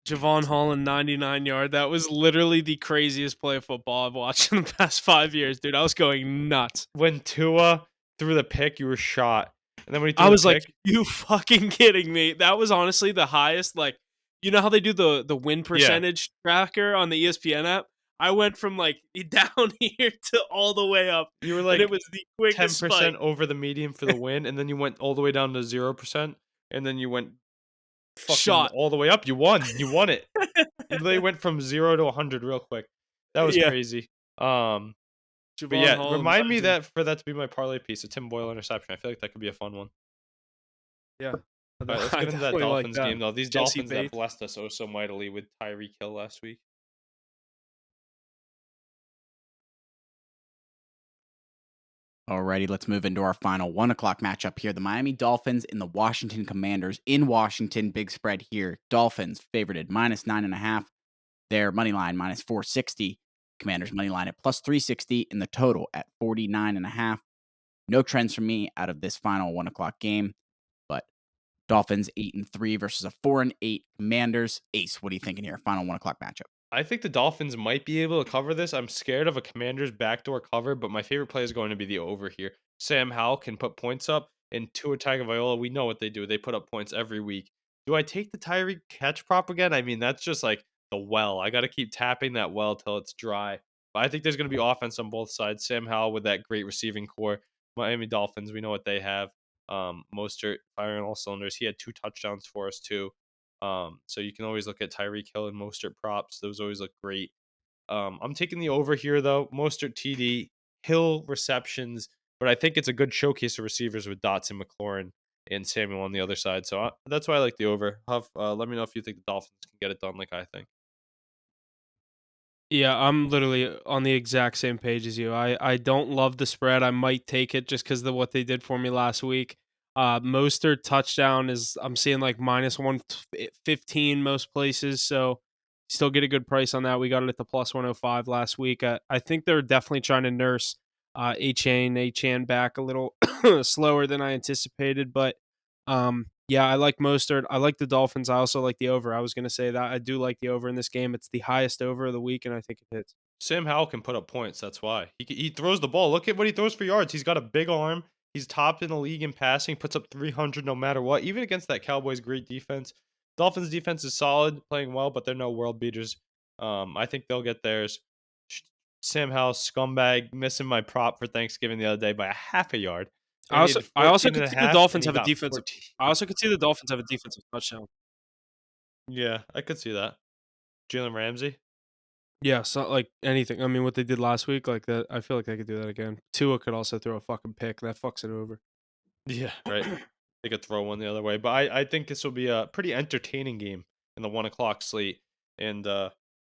Javon Holland, 99-yard. That was literally the craziest play of football I've watched in the past 5 years, dude. I was going nuts. When Tua threw the pick, you were shot. And then when he threw I was the like, you fucking kidding me? That was honestly the highest. Like, you know how they do the win percentage tracker on the ESPN app? I went from like down here to all the way up. You were like, and it was the quickest 10% spike. over the median for the win, and then you went all the way down to 0%, and then you went fucking Shot all the way up. You won. You won it. They went from 0 to 100 real quick. That was Yeah. crazy. But Javon yeah, Hall and remind me legend. that for that to be my parlay piece, a Tim Boyle interception. I feel like that could be a fun one. Yeah. All right, let's I get into that definitely like Dolphins that. game though. These Jesse Dolphins that Bates. blessed us oh so mightily with Tyreek Hill last week. Alrighty, let's move into our final 1 o'clock matchup here. The Miami Dolphins and the Washington Commanders in Washington. Big spread here. Dolphins favorited -9.5. Their money line -460. Commanders money line at +360, and the total at 49.5. No trends from me out of this final 1 o'clock game, but Dolphins 8-3 versus a 4-8 Commanders. Ace, what are you thinking here? Final 1 o'clock matchup. I think the Dolphins might be able to cover this. I'm scared of a Commanders backdoor cover, but my favorite play is going to be the over here. Sam Howell can put points up, and Tua Tagovailoa, we know what they do. They put up points every week. Do I take the Tyreek catch prop again? I mean, that's just like the well. I got to keep tapping that well till it's dry. But I think there's going to be offense on both sides. Sam Howell with that great receiving core. Miami Dolphins, we know what they have. Mostert firing all cylinders. He had 2 touchdowns for us too. So you can always look at Tyreek Hill and Mostert props. Those always look great. I'm taking the over here though. Mostert TD, Hill receptions, but I think it's a good showcase of receivers with Dotson, McLaurin, and Samuel on the other side. So that's why I like the over. Huff, let me know if you think the Dolphins can get it done like I think. Yeah, I'm literally on the exact same page as you. I don't love the spread. I might take it just because of what they did for me last week. Mostert touchdown is I'm seeing like -115 most places, so still get a good price on that. We got it at the +105 last week. I think they're definitely trying to nurse Achan back a little slower than I anticipated, but yeah, I like Mostert. I like the Dolphins. I also like the over. I was going to say that I do like the over in this game. It's the highest over of the week, and I think it hits. Sam Howell can put up points. That's why he throws the ball. Look at what he throws for yards. He's got a big arm. He's topped in the league in passing. Puts up 300 no matter what. Even against that Cowboys great defense. Dolphins defense is solid, playing well, but they're no world beaters. I think they'll get theirs. Sam Howell, scumbag, missing my prop for Thanksgiving the other day by a half a yard. I I also needed I also 14 could and a see the half, and Dolphins he have a got defensive. 14. I also could see the Dolphins have a defensive touchdown. Yeah, I could see that. Jalen Ramsey. Yeah, so like anything. I mean, what they did last week, like that. I feel like they could do that again. Tua could also throw a fucking pick. That fucks it over. Yeah, right. They could throw one the other way. But I think this will be a pretty entertaining game in the 1 o'clock slate. And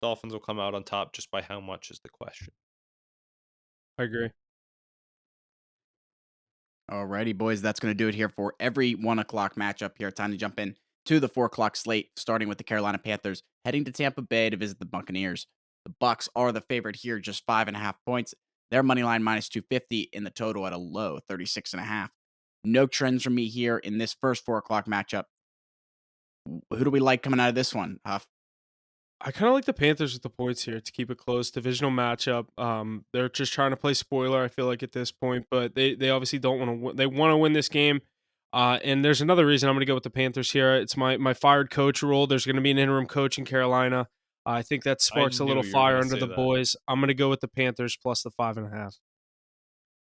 Dolphins will come out on top just by how much is the question. I agree. Alrighty, boys, that's going to do it here for every 1 o'clock matchup here. Time to jump in to the 4 o'clock slate, starting with the Carolina Panthers, heading to Tampa Bay to visit the Buccaneers. The Bucks are the favorite here, just 5.5 points. Their money line -250 in the total at a low 36.5. No trends from me here in this first 4 o'clock matchup. Who do we like coming out of this one, Huff? I kind of like the Panthers with the points here to keep it close. Divisional matchup. They're just trying to play spoiler. I feel like at this point, but they obviously don't want to. They want to win this game. And there's another reason I'm going to go with the Panthers here. It's my fired coach rule. There's going to be an interim coach in Carolina. I think that I sparks a knew little you were fire going to under say the that. boys. I'm going to go with the Panthers plus the 5.5.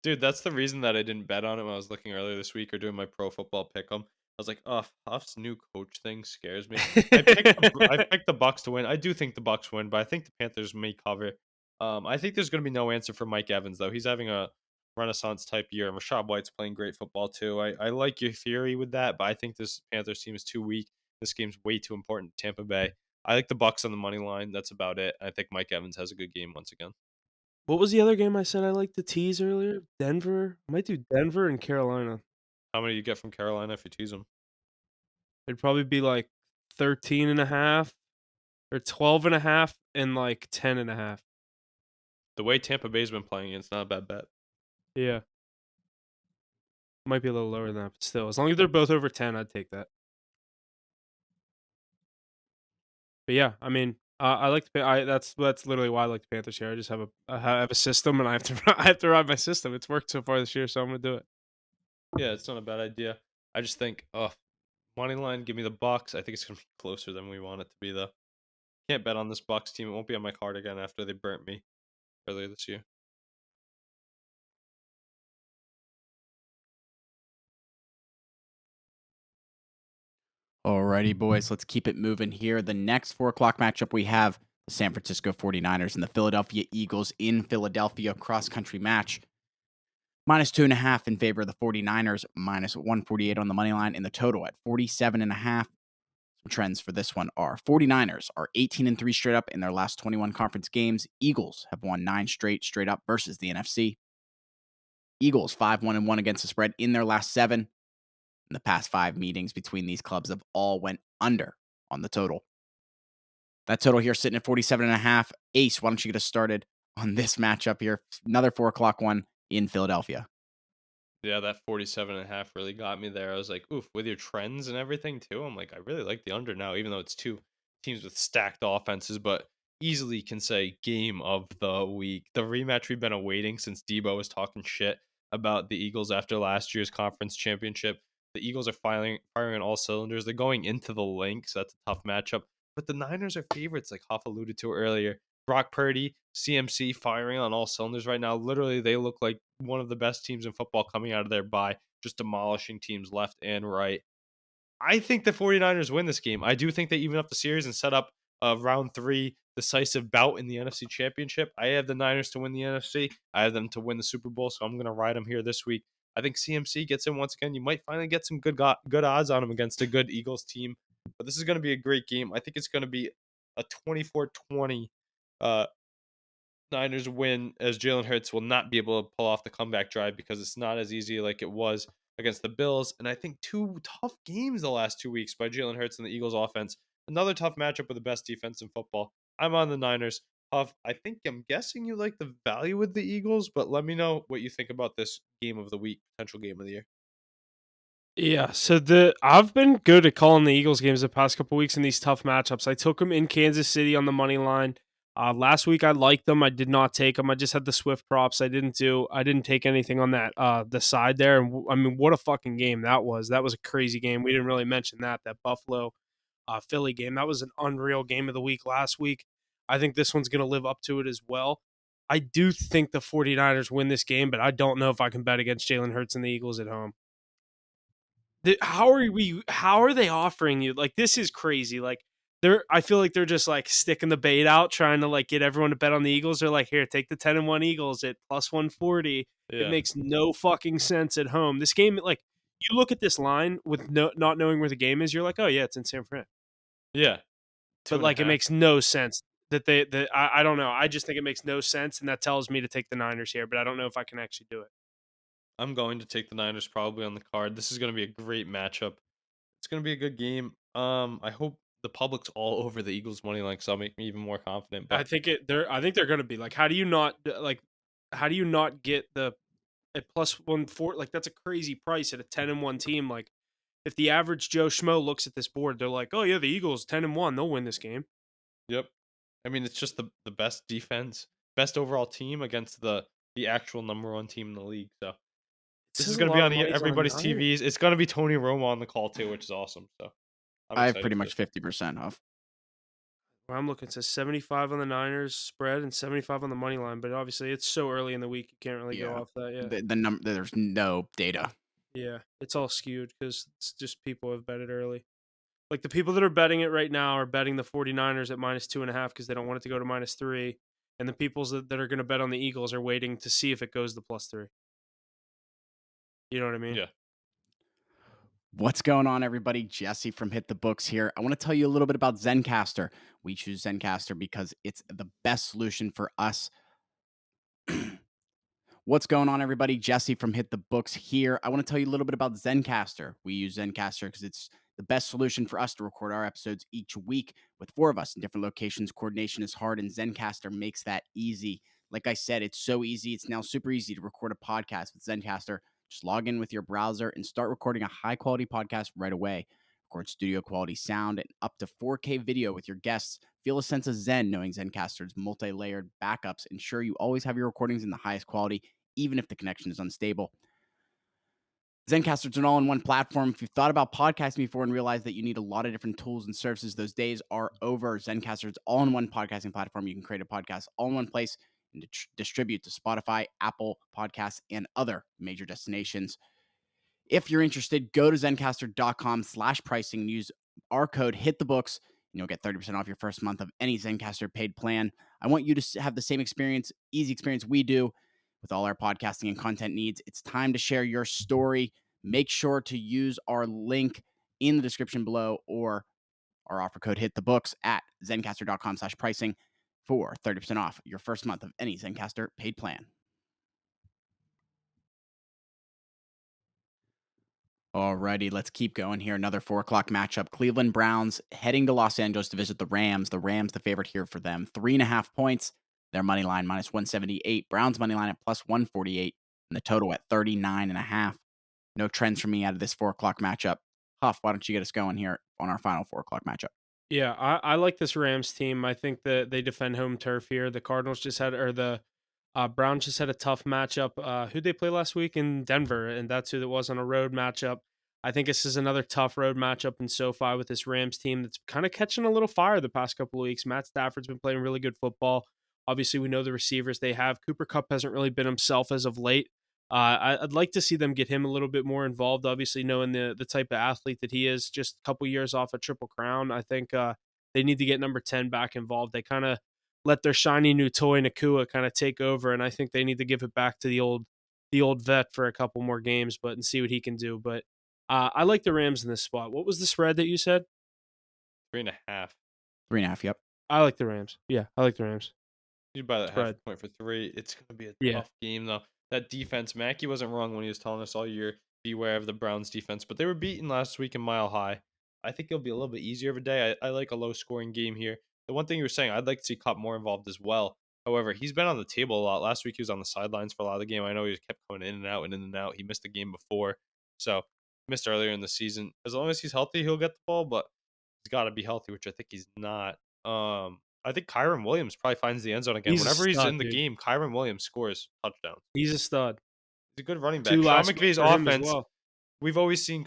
Dude, that's the reason that I didn't bet on it when I was looking earlier this week or doing my pro football pick 'em. I was like, oh, Huff's new coach thing scares me. I picked the Bucks to win. I do think the Bucks win, but I think the Panthers may cover. I think there's going to be no answer for Mike Evans though. He's having a renaissance type year, and Rashad White's playing great football too. I like your theory with that, but I think this Panthers team is too weak. This game's way too important to Tampa Bay. I like the Bucks on the money line. That's about it. I think Mike Evans has a good game once again. What was the other game I said I liked to tease earlier? Denver. I might do Denver and Carolina. How many you get from Carolina if you tease them? It'd probably be like 13.5 or 12.5 and like 10.5. The way Tampa Bay's been playing, it's not a bad bet. Yeah. Might be a little lower than that, but still, as long as they're both over 10, I'd take that. But yeah, I mean, I like the that's literally why I like the Panthers here. I just have a system, and I have to I have to ride my system. It's worked so far this year, so I'm gonna do it. Yeah, it's not a bad idea. I just think, oh, money line, give me the Bucks. I think it's gonna be closer than we want it to be, though. Can't bet on this Bucks team. It won't be on my card again after they burnt me earlier this year. Alrighty, boys, let's keep it moving here. The next 4 o'clock matchup we have The San Francisco 49ers and the Philadelphia Eagles in Philadelphia cross-country match. -2.5 in favor of the 49ers, -148 on the money line, and the total at 47.5. Some trends for this one are 49ers are 18-3 straight up in their last 21 conference games. Eagles have won 9 straight up versus the NFC. Eagles 5-1-1 against the spread in their last 7. In the past 5 meetings between these clubs have all went under on the total. That total here sitting at 47.5. Ace, why don't you get us started on this matchup here? Another 4 o'clock one in Philadelphia. Yeah, that 47.5 really got me there. I was like, oof, with your trends and everything too. I'm like, I really like the under now, even though it's two teams with stacked offenses, but easily can say game of the week. The rematch we've been awaiting since Debo was talking shit about the Eagles after last year's conference championship. The Eagles are firing on all cylinders. They're going into the link, so that's a tough matchup. But the Niners are favorites, like Hoff alluded to earlier. Brock Purdy, CMC firing on all cylinders right now. Literally, they look like one of the best teams in football coming out of their bye, just demolishing teams left and right. I think the 49ers win this game. I do think they even up the series and set up a round 3 decisive bout in the NFC Championship. I have the Niners to win the NFC. I have them to win the Super Bowl, so I'm going to ride them here this week. I think CMC gets in once again. You might finally get some good odds on him against a good Eagles team. But this is going to be a great game. I think it's going to be a 24-20 uh, Niners win, as Jalen Hurts will not be able to pull off the comeback drive because it's not as easy like it was against the Bills. And I think 2 tough games the last 2 weeks by Jalen Hurts and the Eagles offense. Another tough matchup with the best defense in football. I'm on the Niners. Huff, I'm guessing you like the value with the Eagles, but let me know what you think about this game of the week, potential game of the year. Yeah, so I've been good at calling the Eagles games the past couple weeks in these tough matchups. I took them in Kansas City on the money line. Last week I liked them. I did not take them. I just had the Swift props. I didn't take anything on that the side there. And I mean, what a fucking game that was. That was a crazy game. We didn't really mention that Buffalo Philly game. That was an unreal game of the week last week. I think this one's going to live up to it as well. I do think the 49ers win this game, but I don't know if I can bet against Jalen Hurts and the Eagles at home. How are they offering you? Like, this is crazy. Like, I feel like they're just like sticking the bait out, trying to like get everyone to bet on the Eagles. They're like, here, take the 10-1 Eagles at plus 140. It Yeah. makes no fucking sense at home. This game, like, you look at this line with not knowing where the game is, you're like, oh yeah, it's in San Fran. Yeah. But like, it makes no sense that I don't know. I just think it makes no sense, and that tells me to take the Niners here. But I don't know if I can actually do it. I'm going to take the Niners probably on the card. This is going to be a great matchup. It's going to be a good game. I hope the public's all over the Eagles money line, so that'll make me even more confident. But I think they're going to be like, how do you not get the at plus 140? Like, that's a crazy price at a 10-1 team. Like, if the average Joe Schmo looks at this board, they're like, oh yeah, the Eagles 10-1, they'll win this game. yep. I mean, it's just the best defense, best overall team against the actual number 1 team in the league. So this is going to be on everybody's TVs. It's going to be Tony Romo on the call too, which is awesome. So I have pretty much 50% off. Well, I'm looking to 75 on the Niners spread and 75 on the money line, but obviously it's so early in the week you can't really go off that yet. The number, there's no data. Yeah, it's all skewed because it's just people have bet it early. Like, the people that are betting it right now are betting the 49ers at -2.5 because they don't want it to go to -3. And the people that are going to bet on the Eagles are waiting to see if it goes to +3. You know what I mean? Yeah. What's going on, everybody? Jesse from Hit the Books here. I want to tell you a little bit about Zencastr. We choose Zencastr because it's the best solution for us. What's going on, everybody? Jesse from Hit the Books here. I want to tell you a little bit about Zencastr. We use Zencastr because it's the best solution for us to record our episodes each week with 4 of us in different locations. Coordination is hard, and Zencastr makes that easy. Like I said, it's so easy. It's now super easy to record a podcast with Zencastr. Just log in with your browser and start recording a high-quality podcast right away. Record studio-quality sound and up to 4K video with your guests. Feel a sense of zen knowing Zencastr's multi-layered backups ensure you always have your recordings in the highest quality, even if the connection is unstable. Zencastr is an all-in-one platform. If you've thought about podcasting before and realized that you need a lot of different tools and services, those days are over. Zencastr is all-in-one podcasting platform. You can create a podcast all in one place and distribute to Spotify, Apple Podcasts, and other major destinations. If you're interested, go to zencastr.com/pricing and use our code HITTHEBOOKS and you'll get 30% off your first month of any Zencastr paid plan. I want you to have the same experience, easy experience we do with all our podcasting and content needs. It's time to share your story. Make sure to use our link in the description below or our offer code hit the books at zencastr.com/pricing for 30% off your first month of any Zencastr paid plan. Alrighty, let's keep going here. Another 4 o'clock matchup. Cleveland Browns heading to Los Angeles to visit the Rams. The Rams, the favorite here for them. 3.5 points. Their money line -178. Browns money line at +148. And the total at 39.5. No trends for me out of this 4 o'clock matchup. Huff, why don't you get us going here on our final 4 o'clock matchup? Yeah, I like this Rams team. I think that they defend home turf here. The Cardinals just had, or the Browns just had a tough matchup. Who'd they play last week in Denver? And that's who that was on a road matchup. I think this is another tough road matchup in SoFi with this Rams team that's kind of catching a little fire the past couple of weeks. Matt Stafford's been playing really good football. Obviously, we know the receivers they have. Cooper Kupp hasn't really been himself as of late. I'd like to see them get him a little bit more involved. Obviously, knowing the type of athlete that he is, just a couple years off a Triple Crown, I think they need to get number 10 back involved. They kind of let their shiny new toy Nakua kind of take over, and I think they need to give it back to the old vet for a couple more games, but and see what he can do. But I like the Rams in this spot. What was the spread that you said? 3.5. 3.5, yep. I like the Rams. Yeah, I like the Rams. You buy that half Spread. point for 3. It's going to be a Yeah. tough game, though. That defense, Mackey wasn't wrong when he was telling us all year, beware of the Browns defense, but they were beaten last week in Mile High. I think it'll be a little bit easier of a day. I like a low-scoring game here. The one thing you were saying, I'd like to see Kupp more involved as well. However, he's been on the table a lot. Last week, he was on the sidelines for a lot of the game. I know he kept going in and out and in and out. He missed the game before, so missed earlier in the season. As long as he's healthy, he'll get the ball, but he's got to be healthy, which I think he's not. I think Kyron Williams probably finds the end zone again. He's a Whenever he's stud, in the dude. game, Kyron Williams scores touchdowns. He's a stud. He's a good running back. 2 Sean last week McVay's for him as offense, well. we've always seen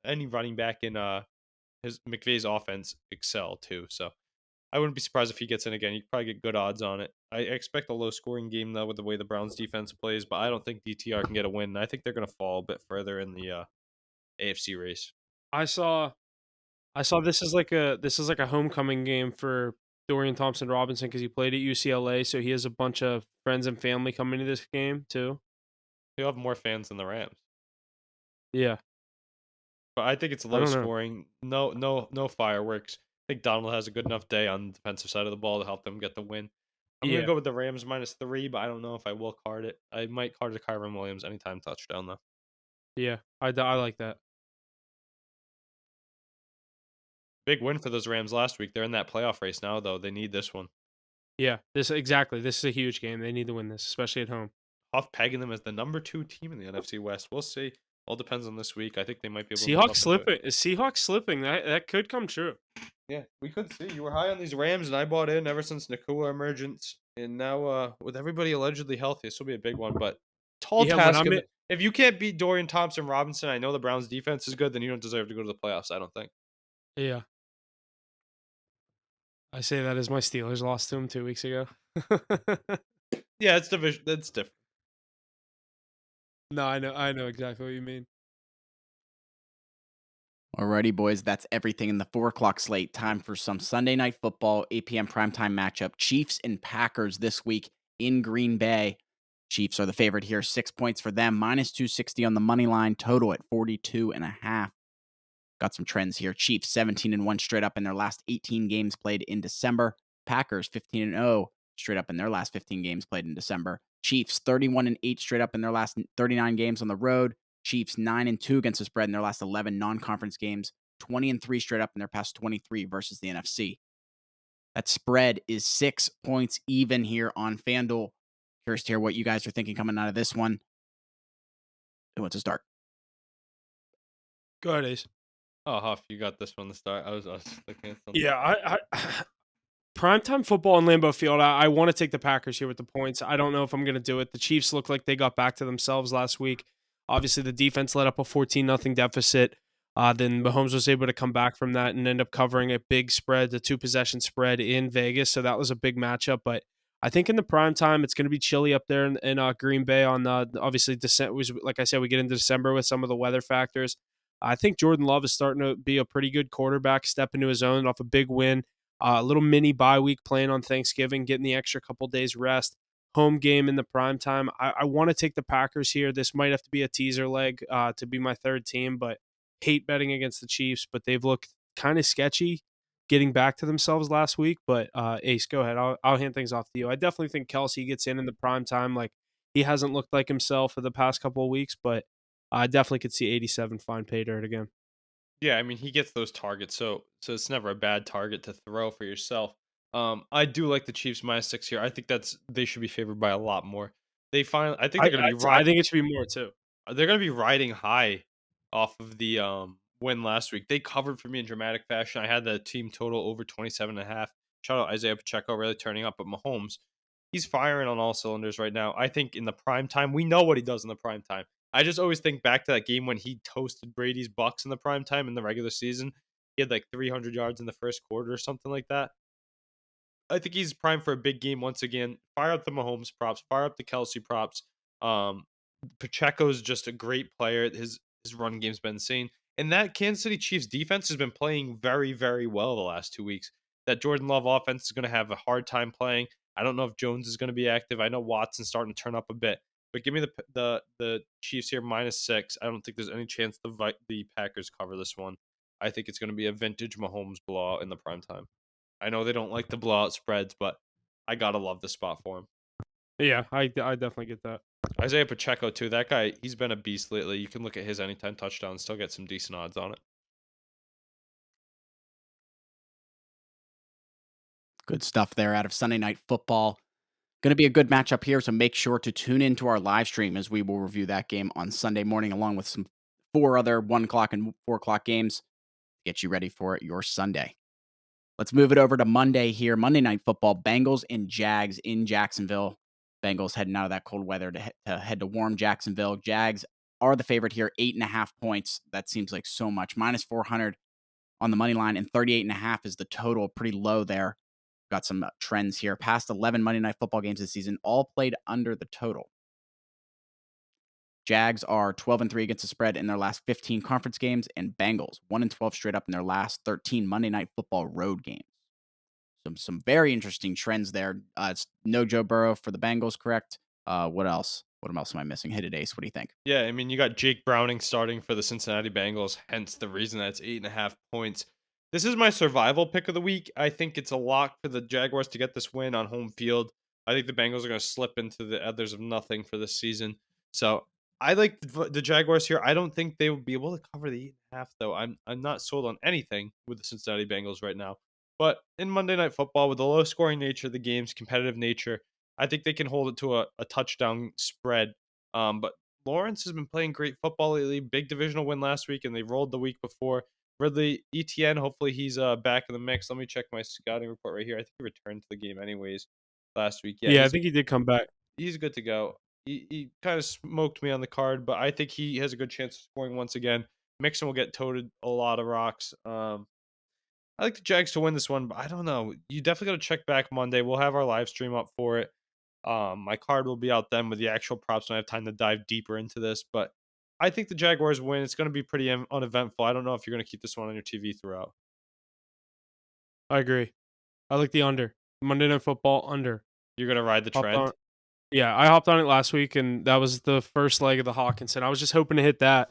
any running back in his McVay's offense excel too. So I wouldn't be surprised if he gets in again. You probably get good odds on it. I expect a low scoring game though with the way the Browns defense plays, but I don't think DTR can get a win. I think they're going to fall a bit further in the AFC race. I saw this is like a homecoming game for Dorian Thompson Robinson because he played at UCLA, so he has a bunch of friends and family coming to this game too. He'll have more fans than the Rams. Yeah, But I think it's I low don't know. scoring. No fireworks. I think Donald has a good enough day on the defensive side of the ball to help them get the win. I'm Yeah, gonna go with the Rams -3, but I don't know if I will card it. I might card the Kyron Williams anytime touchdown though. yeah, I like that. Big win for those Rams last week. They're in that playoff race now though. They need this one. Yeah, this exactly. This is a huge game. They need to win this, especially at home. Huff pegging them as the number 2 team in the NFC West. We'll see. All depends on this week. I think they might be able to live up Seahawks into it. slipping. Seahawks slipping. That could come true. Yeah, we could see. You were high on these Rams, and I bought in ever since Nakua emergence. And now, with everybody allegedly healthy, this will be a big one. But tall Yeah, when task. I'm in, If you can't beat Dorian Thompson Robinson, I know the Browns' defense is good. Then you don't deserve to go to the playoffs. I don't think. yeah, I say that as my Steelers lost to him 2 weeks ago. Yeah, it's division. That's different. No, I know exactly what you mean. Alrighty, boys, that's everything in the 4 o'clock slate. Time for some Sunday night football, 8 p.m. primetime matchup. Chiefs and Packers this week in Green Bay. Chiefs are the favorite here. 6 points for them, -260 on the money line, total at 42.5. Got some trends here. Chiefs 17-1 straight up in their last 18 games played in December. Packers 15-0 straight up in their last 15 games played in December. Chiefs 31-8 straight up in their last 39 games on the road. Chiefs 9-2 against the spread in their last 11 non-conference games. 20-3 straight up in their past 23 versus the NFC. That spread is 6 points even here on FanDuel. Curious to hear what you guys are thinking coming out of this one. Who wants to start? Go ahead, Ace. Oh, Huff, you got this one to start. I was looking at something. Yeah, I primetime football in Lambeau Field. I want to take the Packers here with the points. I don't know if I'm going to do it. The Chiefs look like they got back to themselves last week. Obviously, the defense let up a 14-0 deficit. Then Mahomes was able to come back from that and end up covering a big spread, the 2-possession spread in Vegas. So that was a big matchup. But I think in the prime time, it's going to be chilly up there in Green Bay. On obviously, like I said, we get into December with some of the weather factors. I think Jordan Love is starting to be a pretty good quarterback, step into his own off a big win. A little mini bye week playing on Thanksgiving, getting the extra couple days rest. Home game in the prime time. I want to take the Packers here. This might have to be a teaser leg to be my third team, but hate betting against the Chiefs. But they've looked kind of sketchy getting back to themselves last week. But Ace, go ahead. I'll hand things off to you. I definitely think Kelsey gets in the prime time. Like he hasn't looked like himself for the past couple of weeks, but I definitely could see 87 find pay dirt again. Yeah, I mean he gets those targets, so it's never a bad target to throw for yourself. I do like the Chiefs -6 here. I think they should be favored by a lot more. I think I they're going to be I think it should be more too. they're going to be riding high off of the win last week. They covered for me in dramatic fashion. I had the team total over 27.5. Shout out Isaiah Pacheco really turning up, but Mahomes, he's firing on all cylinders right now. I think in the prime time, we know what he does in the prime time. I just always think back to that game when he toasted Brady's Bucks in the prime time in the regular season. He had like 300 yards in the first quarter or something like that. I think he's primed for a big game once again. Fire up the Mahomes props, fire up the Kelsey props. Um, Pacheco's just a great player. His run game's been insane. And that Kansas City Chiefs defense has been playing very, very well the last 2 weeks. That Jordan Love offense is going to have a hard time playing. I don't know if Jones is going to be active. I know Watson's starting to turn up a bit. But give me the Chiefs here -6. I don't think there's any chance the Packers cover this one. I think it's going to be a vintage Mahomes blowout in the prime time. I know they don't like the blowout spreads, but I gotta love the spot for him. Yeah, I definitely get that. Isaiah Pacheco too. That guy, he's been a beast lately. You can look at his anytime touchdown and still get some decent odds on it. Good stuff there out of Sunday Night Football. Going to be a good matchup here, so make sure to tune into our live stream as we will review that game on Sunday morning, along with some 4 other 1 o'clock and 4 o'clock games. Get you ready for your Sunday. Let's move it over to Monday here. Monday Night Football, Bengals and Jags in Jacksonville. Bengals heading out of that cold weather to head to warm Jacksonville. Jags are the favorite here, 8.5 points. That seems like so much. -400 on the money line, and 38.5 is the total. Pretty low there. Got some trends here. Past 11 Monday Night Football games this season, all played under the total. Jags are 12-3 against the spread in their last 15 conference games, and Bengals 1-12 straight up in their last 13 Monday Night Football road games. Some very interesting trends there. It's no Joe Burrow for the Bengals, correct? What else? What else am I missing? Hit it, Ace. What do you think? Yeah, I mean, you got Jake Browning starting for the Cincinnati Bengals, hence the reason that it's 8.5 points. This is my survival pick of the week. I think it's a lock for the Jaguars to get this win on home field. I think the Bengals are going to slip into the others of nothing for this season. So I like the Jaguars here. I don't think they will be able to cover the 8.5, though. I'm not sold on anything with the Cincinnati Bengals right now. But in Monday Night Football, with the low scoring nature of the game's competitive nature, I think they can hold it to a touchdown spread. But Lawrence has been playing great football lately. Big divisional win last week, and they rolled the week before. Ridley Etienne, hopefully he's back in the mix. Let me check my scouting report right here. I think he returned to the game anyways last week. Yeah, Yeah, I think he did come back. he's good to go. He kind of smoked me on the card, but I think he has a good chance of scoring once again. Mixon will get toted a lot of rocks. I like the Jags to win this one, but I don't know. You definitely got to check back Monday. We'll have our live stream up for it. My card will be out then with the actual props when I have time to dive deeper into this. But I think the Jaguars win. It's going to be pretty uneventful. I don't know if you're going to keep this one on your TV throughout. I agree. I like the under. Monday Night Football under. You're going to ride the Hopped trend. on, yeah, I hopped on it last week, and that was the first leg of the Hawkinson. I was just hoping to hit that.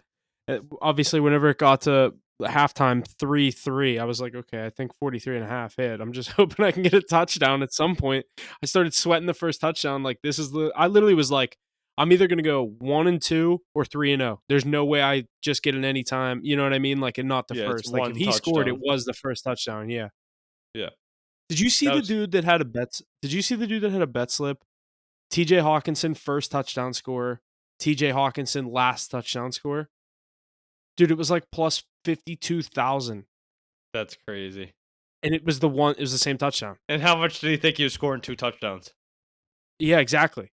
Obviously, whenever it got to halftime 3-3, I was like, okay, I think 43.5 hit. I'm just hoping I can get a touchdown at some point. I started sweating the first touchdown. Like, I literally was like, I'm either going to go 1-2 or 3-0. There's no way I just get an anytime. You know what I mean? Like, and not the Yeah, it's first. Like, if one he scored, it touchdown. was the first touchdown. Yeah. Yeah. Did you see That the was- dude that had a bet? Did you see the dude that had a bet slip? TJ Hawkinson, first touchdown scorer. TJ Hawkinson, last touchdown scorer. Dude, it was like plus 52,000. That's crazy. And it was the same touchdown. And how much did he think he was scoring 2 touchdowns? Yeah, exactly.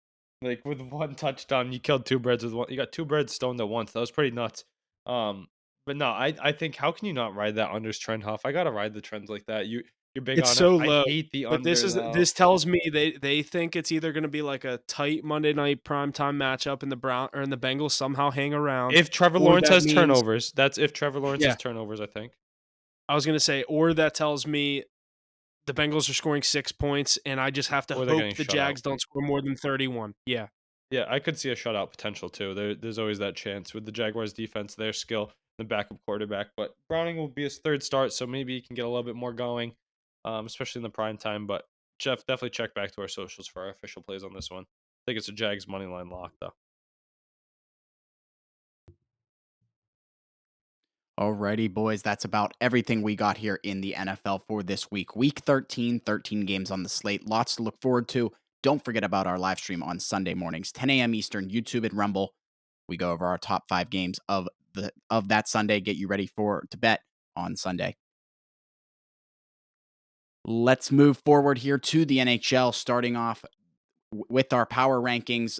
Like with 1 touchdown, you killed 2 birds with one. You got 2 birds stoned at once. That was pretty nuts. But no, I think how can you not ride that unders trend, Huff? I gotta ride the trends like that. You're big It's on it. so I low, hate the but under though. this tells me they think it's either gonna be like a tight Monday night primetime matchup and the Bengals somehow hang around, If Trevor or Lawrence that has means turnovers, that's if Trevor Lawrence yeah, has turnovers, I think. I was gonna say, or that tells me the Bengals are scoring 6 points, and I just have to Or they're getting hope the shut out. Jags don't score more than 31. Yeah. Yeah, I could see a shutout potential too. There's always that chance with the Jaguars defense, their skill, the backup quarterback. But Browning will be his third start, so maybe he can get a little bit more going, especially in the prime time. But Jeff, definitely check back to our socials for our official plays on this one. I think it's a Jags money line lock though. Alrighty, boys, that's about everything we got here in the NFL for this week. Week 13, 13 games on the slate. Lots to look forward to. Don't forget about our live stream on Sunday mornings, 10 a.m. Eastern, YouTube and Rumble. We go over our top 5 games of that Sunday. Get you ready to bet on Sunday. Let's move forward here to the NHL, starting off with our power rankings.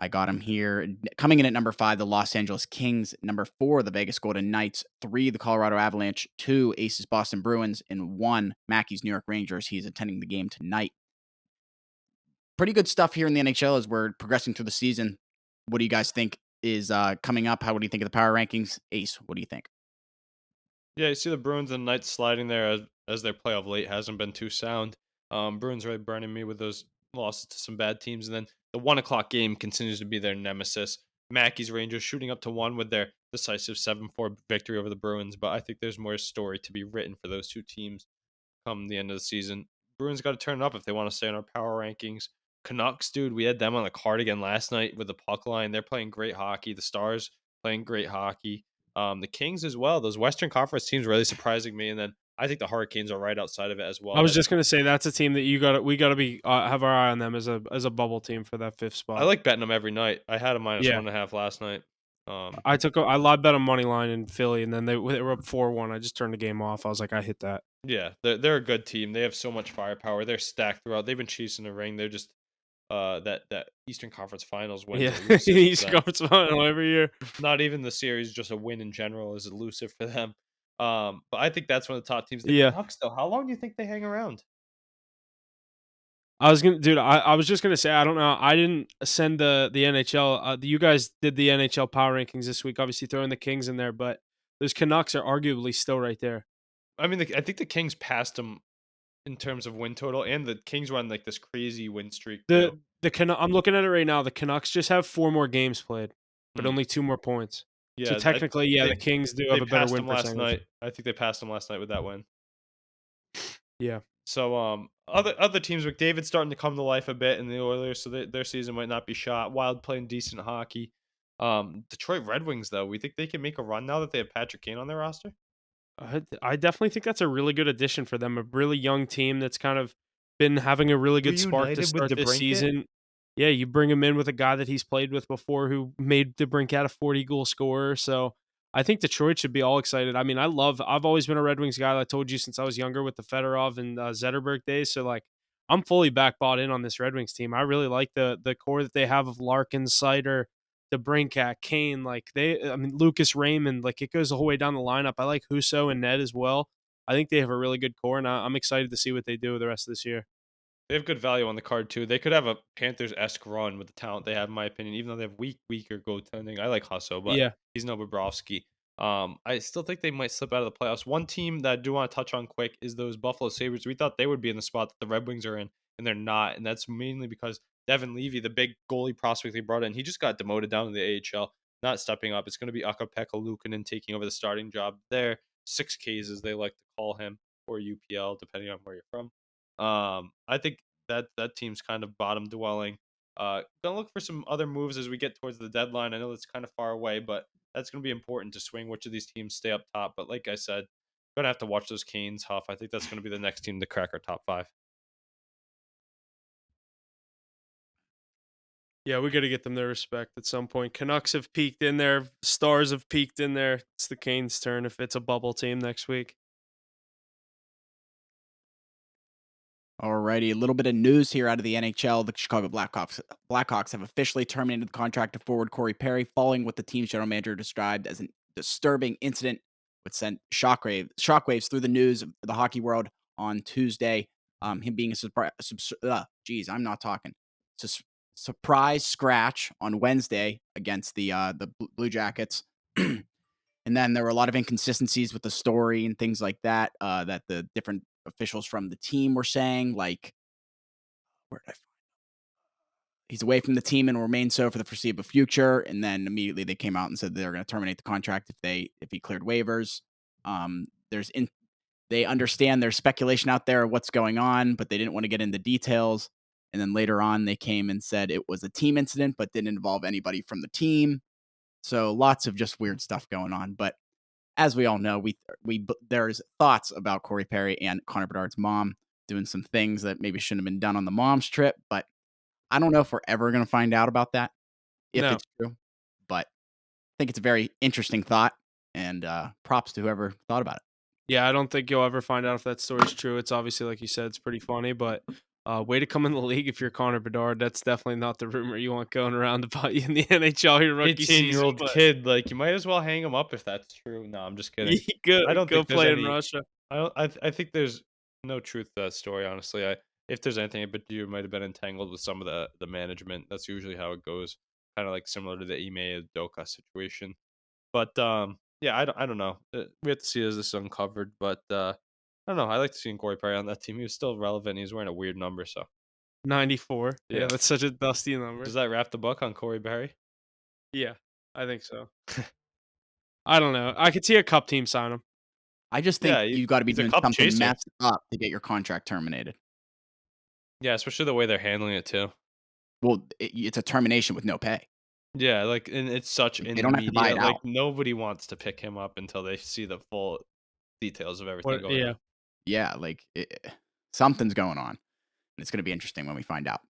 I got them here. Coming in at number 5, the Los Angeles Kings. Number 4, the Vegas Golden Knights. 3, the Colorado Avalanche. 2, Aces Boston Bruins. And 1, Mackey's New York Rangers. He's attending the game tonight. Pretty good stuff here in the NHL as we're progressing through the season. What do you guys think is coming up? What do you think of the power rankings? Ace, what do you think? Yeah, you see the Bruins and Knights sliding there as their play of late hasn't been too sound. Bruins really burning me with those losses to some bad teams, and then the 1 o'clock game continues to be their nemesis. Mackey's Rangers shooting up to 1 with their decisive 7-4 victory over the Bruins, but I think there's more story to be written for those two teams come the end of the season. Bruins got to turn it up if they want to stay in our power rankings. Canucks, dude, we had them on the card again last night with the puck line. They're playing great hockey. The Stars playing great hockey. The Kings as well. Those Western Conference teams really surprising me. And then I think the Hurricanes are right outside of it as I well. was just gonna say that's a team that we gotta be have our eye on them as a bubble team for that 5th I spot. like betting them every night. I had a minus Yeah. 1.5 last night. I live bet on money line in Philly, and then they were up 4-1. I just turned the game off. I was like, I hit that. Yeah, they're a good team. They have so much firepower. They're stacked throughout. They've been chasing the ring. They're just that Eastern Conference Finals win Yeah, is elusive he's for them. going final every year. Not even the series, just a win in general is elusive for them. But I think that's one of the top teams. The Yeah. Canucks, though, how long do you think they hang around? I was just gonna say I don't know. I didn't send the NHL. You guys did the NHL power rankings this week. Obviously throwing the Kings in there, but those Canucks are arguably still right there. I mean, I think the Kings passed them in terms of win total, and the Kings run like this crazy win streak too. I'm looking at it right now. The Canucks just have 4 more games played, but Hmm. only 2 more points. So Yeah, technically, yeah, they the Kings do they have a better passed win them last percentage. night. I think they passed them last night with that win. Yeah. So other teams, McDavid's starting to come to life a bit in the Oilers, so their season might not be shot. Wild playing decent hockey. Detroit Red Wings though, we think they can make a run now that they have Patrick Kane on their roster. I definitely think that's a really good addition for them. A really young team that's kind of been having a really good spark to Reunited with start this DeBrincat. season. Yeah, you bring him in with a guy that he's played with before who made DeBrincat a 40-goal scorer. So I think Detroit should be all excited. I mean, I've always been a Red Wings guy. I told you since I was younger with the Fedorov and Zetterberg days. So like, I'm fully back bought in on this Red Wings team. I really like the core that they have of Larkin, Sider, DeBrincat, Kane, I mean, Lucas Raymond, like it goes the whole way down the lineup. I like Husso and Ned as well. I think they have a really good core, and I'm excited to see what they do the rest of this year. They have good value on the card too. They could have a Panthers-esque run with the talent they have, in my opinion. Even though they have weaker goaltending, I like Husso, but Yeah. he's no Bobrovsky. I still think they might slip out of the playoffs. One team that I do want to touch on quick is those Buffalo Sabres. We thought they would be in the spot that the Red Wings are in, and they're not. And that's mainly because Devin Levy, the big goalie prospect they brought in, he just got demoted down to the AHL, not stepping up. It's going to be Ukko-Pekka Luukkonen taking over the starting job there. 6Ks, as they like to call him, or UPL, depending on where you're from. I think that team's kind of bottom dwelling. Gonna look for some other moves as we get towards the deadline. I know that's kind of far away, but that's gonna be important to swing which of these teams stay up top. But like I said, gonna have to watch those Canes huff. I think that's gonna be the next team to crack our top 5. Yeah, we got to get them their respect at some point. Canucks have peaked in there. Stars have peaked in there. It's the Canes' turn if it's a bubble team next week. Alrighty, a little bit of news here out of the NHL. The Chicago Blackhawks have officially terminated the contract of forward Corey Perry, following what the team's general manager described as a disturbing incident which sent shockwaves through the news of the hockey world on Tuesday. Him being a surprise. I'm not talking. Surprise scratch on Wednesday against the Blue Jackets. And then there were a lot of inconsistencies with the story and things like that that the different officials from the team were saying. Like, where did I he's away from the team and will remain so for the foreseeable future. And then immediately they came out and said they're going to terminate the contract if he cleared waivers. They understand there's speculation out there of what's going on, but they didn't want to get into details. And then later on, they came and said it was a team incident, but didn't involve anybody from the team. So lots of just weird stuff going on. But as we all know, there's thoughts about Corey Perry and Connor Bedard's mom doing some things that maybe shouldn't have been done on the mom's trip. But I don't know if we're ever going to find out about that, if No. it's true. But I think it's a very interesting thought, and props to whoever thought about it. Yeah, I don't think you'll ever find out if that story's true. It's obviously, like you said, it's pretty funny, but way to come in the league if you're Connor Bedard. That's definitely not the rumor you want going around about you in the NHL your rookie season. 18-year-old But kid, like, you might as well hang him up if that's true. No, I'm just kidding. I don't go think there's play in any. Russia. I think there's no truth to that story, honestly. If there's anything, but you might have been entangled with some of the management. That's usually how it goes. Kind of like similar to the Ime Udoka situation. But yeah, I don't know. We have to see as this is uncovered. But I don't know. I like to see Corey Perry on that team. He was still relevant. He's wearing a weird number, so 94. Yeah, yeah. that's such a dusty number. Does that wrap the book on Corey Perry? Yeah, I think so. I don't know. I could see a cup team sign him. I just think Yeah, you've got to be he's a doing cup something chaser. messed up to get your contract terminated. Yeah, especially the way they're handling it too. Well, it's a termination with no pay. Yeah, like, and it's such Like, in they the don't have to buy media. it Like, out. nobody wants to pick him up until they see the full details of everything going Yeah. on. Yeah, like something's going on. And it's going to be interesting when we find out.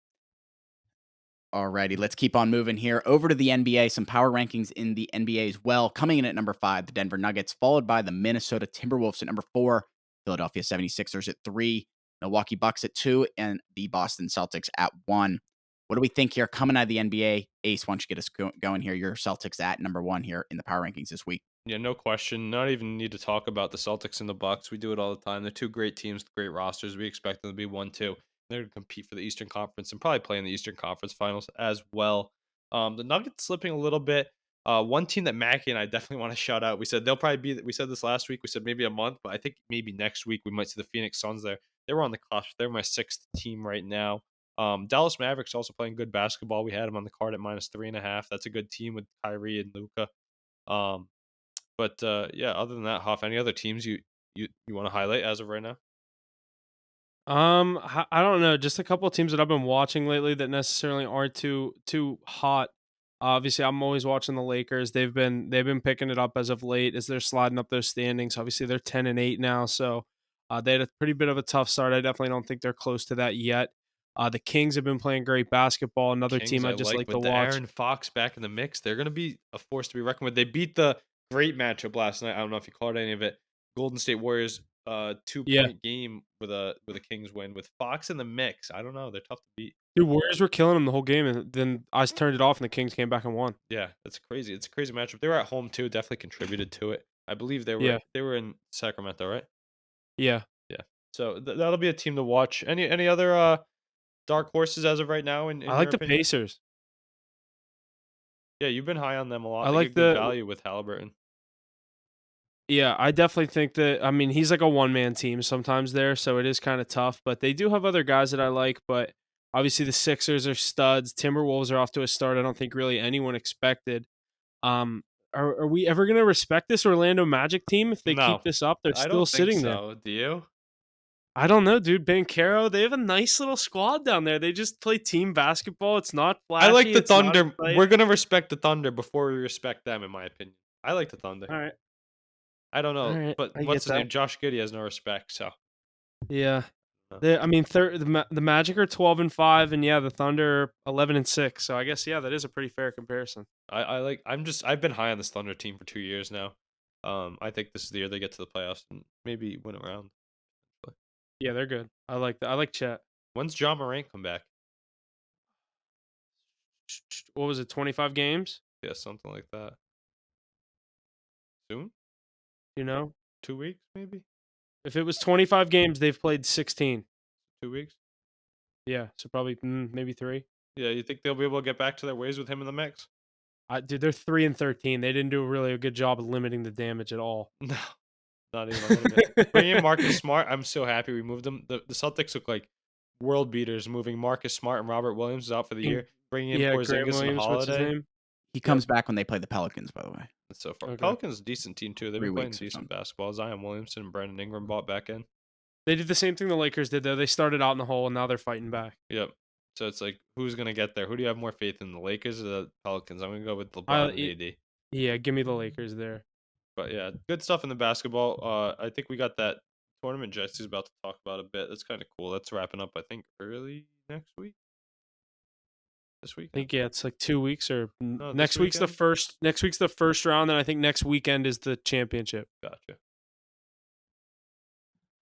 Alrighty, let's keep on moving here. Over to the NBA, some power rankings in the NBA as well. Coming in at number 5, the Denver Nuggets, followed by the Minnesota Timberwolves at number 4, Philadelphia 76ers at 3, Milwaukee Bucks at 2, and the Boston Celtics at 1. What do we think here coming out of the NBA? Ace, why don't you get us going here? Your Celtics at number 1 here in the power rankings this week. Yeah, no question. Not even need to talk about the Celtics and the Bucks. We do it all the time. They're two great teams, great rosters. We expect them to be 1-2. They're going to compete for the Eastern Conference and probably play in the Eastern Conference Finals as well. The Nuggets slipping a little bit. One team that Mackie and I definitely want to shout out. We said they'll probably be. We said this last week. We said maybe a month, but I think maybe next week we might see the Phoenix Suns there. They were on the cusp. They're my 6th team right now. Dallas Mavericks also playing good basketball. We had them on the card at -3.5. That's a good team with Kyrie and Luka. But yeah, other than that, Hoff, any other teams you want to highlight as of right now? I don't know. Just a couple of teams that I've been watching lately that necessarily aren't too hot. Obviously, I'm always watching the Lakers. They've been picking it up as of late as they're sliding up those standings. Obviously, they're 10-8 now, so they had a pretty bit of a tough start. I definitely don't think they're close to that yet. The Kings have been playing great basketball. Another Kings, team I I just like to with the watch. Aaron Fox back in the mix. They're going to be a force to be reckoned with. They beat the great matchup last night. I don't know if you caught any of it. Golden State Warriors 2-point game with a Kings win with Fox in the mix. I don't know. They're tough to beat. The Warriors were killing them the whole game, and then I turned it off, and the Kings came back and won. Yeah, it's crazy. It's a crazy matchup. They were at home too. Definitely contributed to it. I believe they were in Sacramento, right? Yeah. Yeah. So that'll be a team to watch. Any other dark horses as of right now in I your like the opinion? Pacers. Yeah, you've been high on them a lot. I They like get good the value with Halliburton. Yeah, I definitely think that. I mean, he's like a one-man team sometimes there, so it is kind of tough. But they do have other guys that I like. But obviously, the Sixers are studs. Timberwolves are off to a start I don't think really anyone expected. Um, are we ever going to respect this Orlando Magic team if they No, keep this up? They're I still don't think sitting there. so. Do you? I don't know, dude. Bankero, they have a nice little squad down there. They just play team basketball. It's not flashy. I like the it's not Thunder. exciting. We're gonna respect the Thunder before we respect them, in my opinion. I like the Thunder. All right, I don't all know, right. but I what's get his that. name? Josh Giddey has no respect. So Yeah. uh, I mean, the Magic are 12-5, and yeah, the Thunder are 11-6. So I guess that is a pretty fair comparison. I like. I've been high on this Thunder team for 2 years now. I think this is the year they get to the playoffs and maybe win it around. But Yeah, they're good. I like that. I like Chet. when's John Morant come back? What was it? 25 games? Yeah, something like that. Soon? You know? 2 weeks, maybe. If it was 25 games, they've played 16. 2 weeks. Yeah, so probably maybe 3. Yeah, you think they'll be able to get back to their ways with him in the mix? Dude, they're 3-13. They didn't do really a good job of limiting the damage at all. No, not even a little bit. Bring in Marcus Smart. I'm so happy we moved them. The Celtics look like world beaters moving Marcus Smart and Robert Williams out for the year. Bringing in Yeah, Grant Porzingis and Williams, what's his Holiday. name? He comes back when they play the Pelicans, by the way. That's so far. Okay. Pelicans a decent team too. They've 3 been playing weeks or decent something. basketball. Zion Williamson and Brandon Ingram bought back in. They did the same thing the Lakers did, though. They started out in the hole, and now they're fighting back. Yep. So it's like, who's gonna get there? Who do you have more faith in, the Lakers or the Pelicans? I'm gonna go with LeBron and AD. Yeah, give me the Lakers there. But yeah, good stuff in the basketball. I think we got that tournament Jesse's about to talk about a bit. That's kind of cool. That's wrapping up, I think, early next week. This week. I think it's like 2 weeks or No, next this week's the weekend? first. Next week's the first round, and I think next weekend is the championship. Gotcha.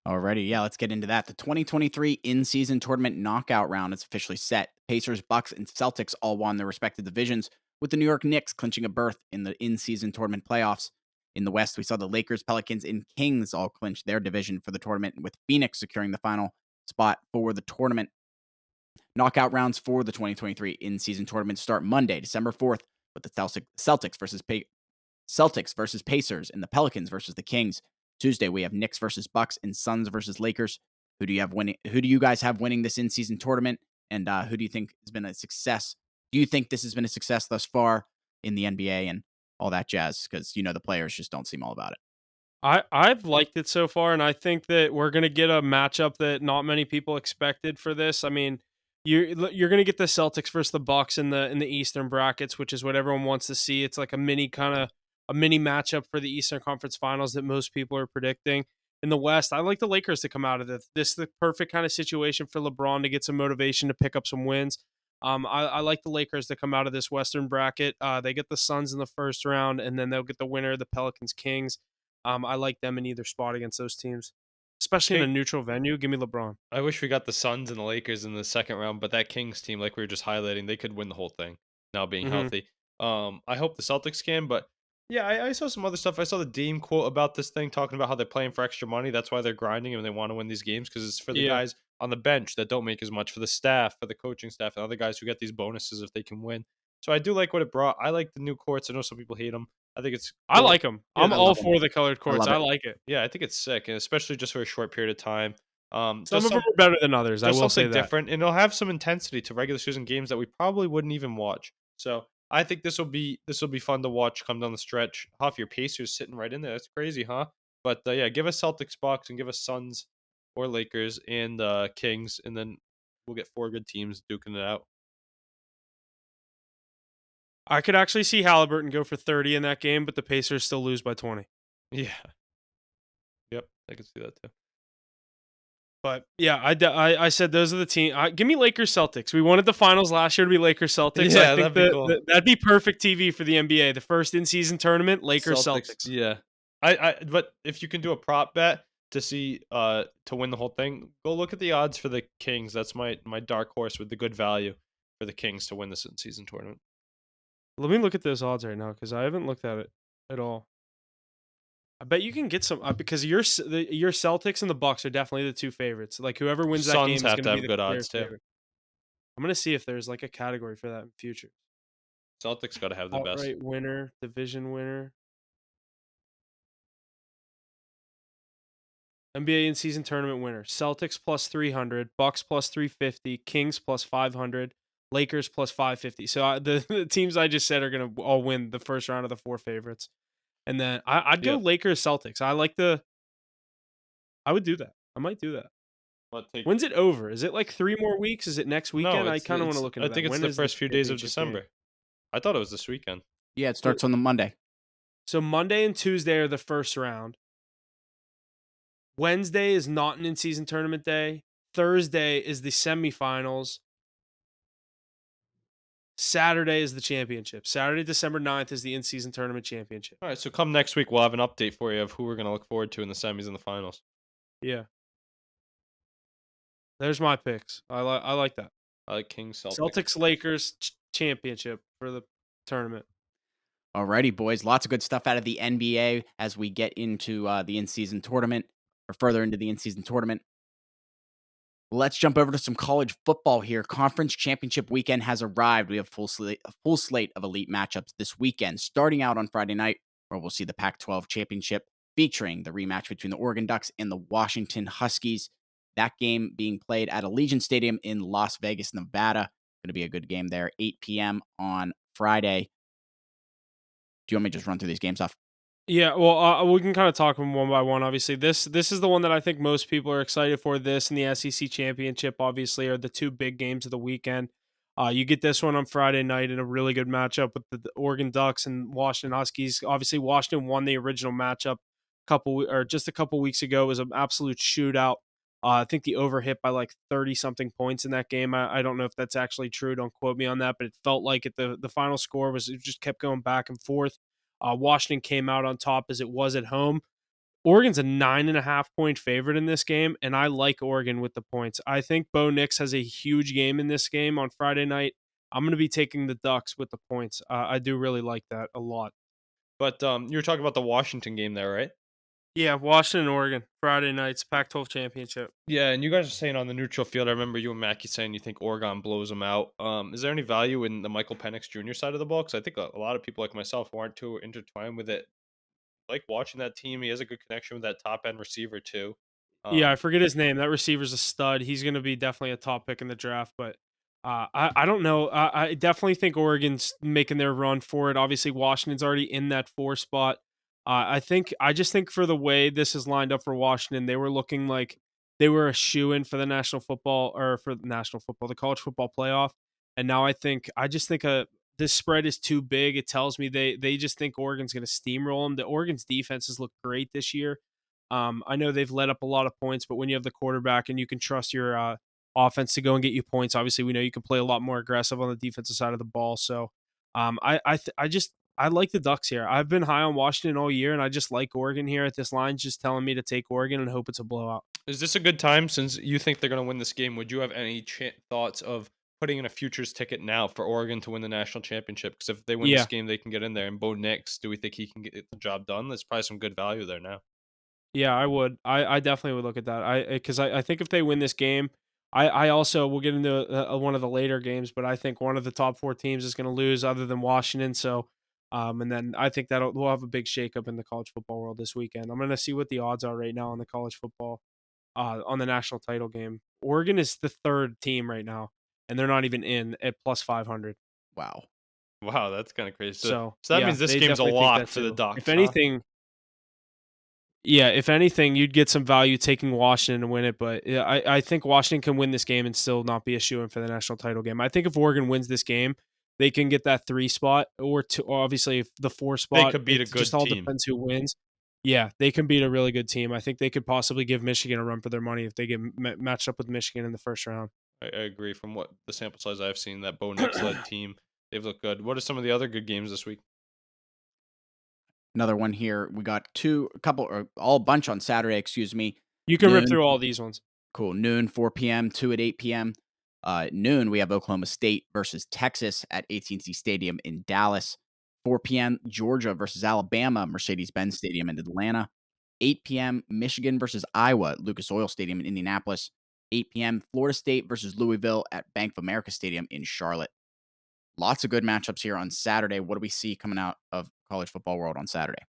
Alrighty, yeah, let's get into that. The 2023 in-season tournament knockout round is officially set. Pacers, Bucks, and Celtics all won their respective divisions, with the New York Knicks clinching a berth in the in-season tournament playoffs. In the West, we saw the Lakers, Pelicans, and Kings all clinch their division for the tournament, with Phoenix securing the final spot for the tournament. Knockout rounds for the 2023 in-season tournament start Monday, December 4th, with the Celtics versus Pacers and the Pelicans versus the Kings. Tuesday, we have Knicks versus Bucks and Suns versus Lakers. Who do you have winning? Who do you guys have winning this in-season tournament? And who do you think has been a success? Do you think this has been a success thus far in the NBA and all that jazz? Because the players just don't seem all about it. I've liked it so far, and I think that we're gonna get a matchup that not many people expected for this. I mean, you're gonna get the Celtics versus the Bucks in the Eastern brackets, which is what everyone wants to see. It's like a mini matchup for the Eastern Conference Finals that most people are predicting. In the West, I like the Lakers to come out of this. This is the perfect kind of situation for LeBron to get some motivation to pick up some wins. I like the Lakers to come out of this Western bracket. They get the Suns in the first round, and then they'll get the winner, the Pelicans Kings. I like them in either spot against those teams, especially in a neutral venue. Give me LeBron. I wish we got the Suns and the Lakers in the second round, but that Kings team, like we were just highlighting, they could win the whole thing now being healthy. I hope the Celtics can, but yeah, I saw some other stuff. I saw the Dame quote about this thing talking about how they're playing for extra money. That's why they're grinding and they want to win these games because it's for the guys on the bench that don't make as much, for the staff, for the coaching staff, and other guys who get these bonuses if they can win. So I do like what it brought. I like the new courts. I know some people hate them. I think it's I cool. like them. Yeah, I'm I all love for the colored courts. love I it. like it. Yeah, I think it's sick, and especially just for a short period of time. Some of them are better than others. I Just will say something that. different, and it'll have some intensity to regular season games that we probably wouldn't even watch. So I think this will be fun to watch come down the stretch. Huff, your Pacers sitting right in there. That's crazy, huh? But yeah, give us Celtics, Bucks, and give us Suns or Lakers and Kings, and then we'll get 4 good teams duking it out. I could actually see Halliburton go for 30 in that game, but the Pacers still lose by 20. Yeah. Yep, I can see that too. But yeah, I said those are the team. Give me Lakers Celtics. We wanted the finals last year to be Lakers Celtics. Yeah, I think that'd be cool. that'd be perfect TV for the NBA. The first in season tournament, Lakers Celtics. Yeah. But if you can do a prop bet to see to win the whole thing, go look at the odds for the Kings. That's my dark horse with the good value for the Kings to win this in season tournament. Let me look at those odds right now because I haven't looked at it at all. I bet you can get some because your Celtics and the Bucks are definitely the 2 favorites. Like whoever wins that game is Suns have going to to have be the good clear odds too. favorite. I'm going to see if there's like a category for that in future. Celtics got to have the best. Outright winner, division winner. NBA in season tournament winner. Celtics plus 300, Bucks plus 350, Kings plus 500, Lakers plus 550. So the teams I just said are going to all win the first round of the 4 favorites. And then I'd go Lakers Celtics. I would do that. I might do that. When's it over? Is it like 3 more weeks? Is it next weekend? No, I kind of want to look into that. I think it's the first few days of December. I thought it was this weekend. Yeah, it starts on the Monday. So Monday and Tuesday are the first round. Wednesday is not an in-season tournament day. Thursday is the semifinals. Saturday is the championship. Saturday, December 9th is the in-season tournament championship. All right, so come next week, we'll have an update for you of who we're going to look forward to in the semis and the finals. Yeah. There's my picks. I like that. I like Kings, Celtics. Celtics, Lakers, championship for the tournament. Alrighty, boys. Lots of good stuff out of the NBA as we get into the in-season tournament. or further into the in-season tournament. Let's jump over to some college football here. Conference championship weekend has arrived. We have a full slate of elite matchups this weekend, starting out on Friday night, where we'll see the Pac-12 championship featuring the rematch between the Oregon Ducks and the Washington Huskies. That game being played at Allegiant Stadium in Las Vegas, Nevada. Going to be a good game there, 8 p.m. on Friday. Do you want me to just run through these games off? Yeah, well, we can kind of talk them one by one. Obviously, this is the one that I think most people are excited for. This and the SEC championship, obviously, are the two big games of the weekend. You get this one on Friday night in a really good matchup with the Oregon Ducks and Washington Huskies. Obviously, Washington won the original matchup just a couple weeks ago. It was an absolute shootout. I think the over hit by like 30 something points in that game. I don't know if that's actually true. Don't quote me on that, but it felt like the final score was, it just kept going back and forth. Washington came out on top as it was at home. Oregon's a 9.5 point favorite in this game, and I like Oregon with the points. I think Bo Nix has a huge game in this game on Friday night. I'm going to be taking the Ducks with the points. I do really like that a lot. But you were talking about the Washington game there, right? Yeah, Washington, Oregon, Friday nights, Pac-12 championship. Yeah, and you guys are saying on the neutral field. I remember you and Mackie saying you think Oregon blows them out. Is there any value in the Michael Penix Jr. side of the ball? Because I think a lot of people like myself who aren't too intertwined with it like watching that team. He has a good connection with that top end receiver too. Yeah, I Um, forget his name. That receiver's a stud. He's going to be definitely a top pick in the draft, but I don't know. I definitely think Oregon's making their run for it. Obviously, Washington's already in that 4 spot. I just think for the way this is lined up for Washington, they were looking like they were a shoe in for the the college football playoff. And now I just think this spread is too big. It tells me they just think Oregon's going to steamroll them. The Oregon's defenses look great this year. I know they've let up a lot of points, but when you have the quarterback and you can trust your offense to go and get you points, obviously we know you can play a lot more aggressive on the defensive side of the ball. So I like the Ducks here. I've been high on Washington all year, and I just like Oregon here. At this line, just telling me to take Oregon and hope it's a blowout. is this a good time since you think they're going to win this game? Would you have any thoughts of putting in a futures ticket now for Oregon to win the national championship? Because if they win this Yeah, game, they can get in there. And Bo Nix, do we think he can get the job done? There's probably some good value there now. yeah, I would. I definitely would look at that. I think if they win this game, I also will get into one of the later games, but I think one of the top 4 teams is going to lose, other than Washington. So, and then I think that we'll have a big shakeup in the college football world this weekend. I'm going to see what the odds are right now on the college football, on the national title game. Oregon is the 3rd team right now, and they're not even in at plus 500. Wow. Wow, that's kind of crazy. So So that yeah, means this they game's a definitely think lock that for the too. If Ducks, huh? anything, yeah, if anything, you'd get some value taking Washington to win it, but yeah, I think Washington can win this game and still not be a shoo-in for the national title game. I think if Oregon wins this game, they can get that 3 spot, or obviously if the 4 They spot. could beat a It just good all team. depends who wins. Yeah, they can beat a really good team. I think they could possibly give Michigan a run for their money if they get matched up with Michigan in the first round. I agree. From what the sample size I've seen, that Bo Nix led team, they've looked good. What are some of the other good games this week? Another one here. We got a bunch on Saturday, excuse me. You can rip Noon. through all these ones. Cool. Noon, 4 p.m., 2 at 8 p.m. Noon, we have Oklahoma State versus Texas at AT&T Stadium in Dallas. 4 p.m., Georgia versus Alabama, Mercedes-Benz Stadium in Atlanta. 8 p.m., Michigan versus Iowa at Lucas Oil Stadium in Indianapolis. 8 p.m., Florida State versus Louisville at Bank of America Stadium in Charlotte. Lots of good matchups here on Saturday. What do we see coming out of college football world on Saturday?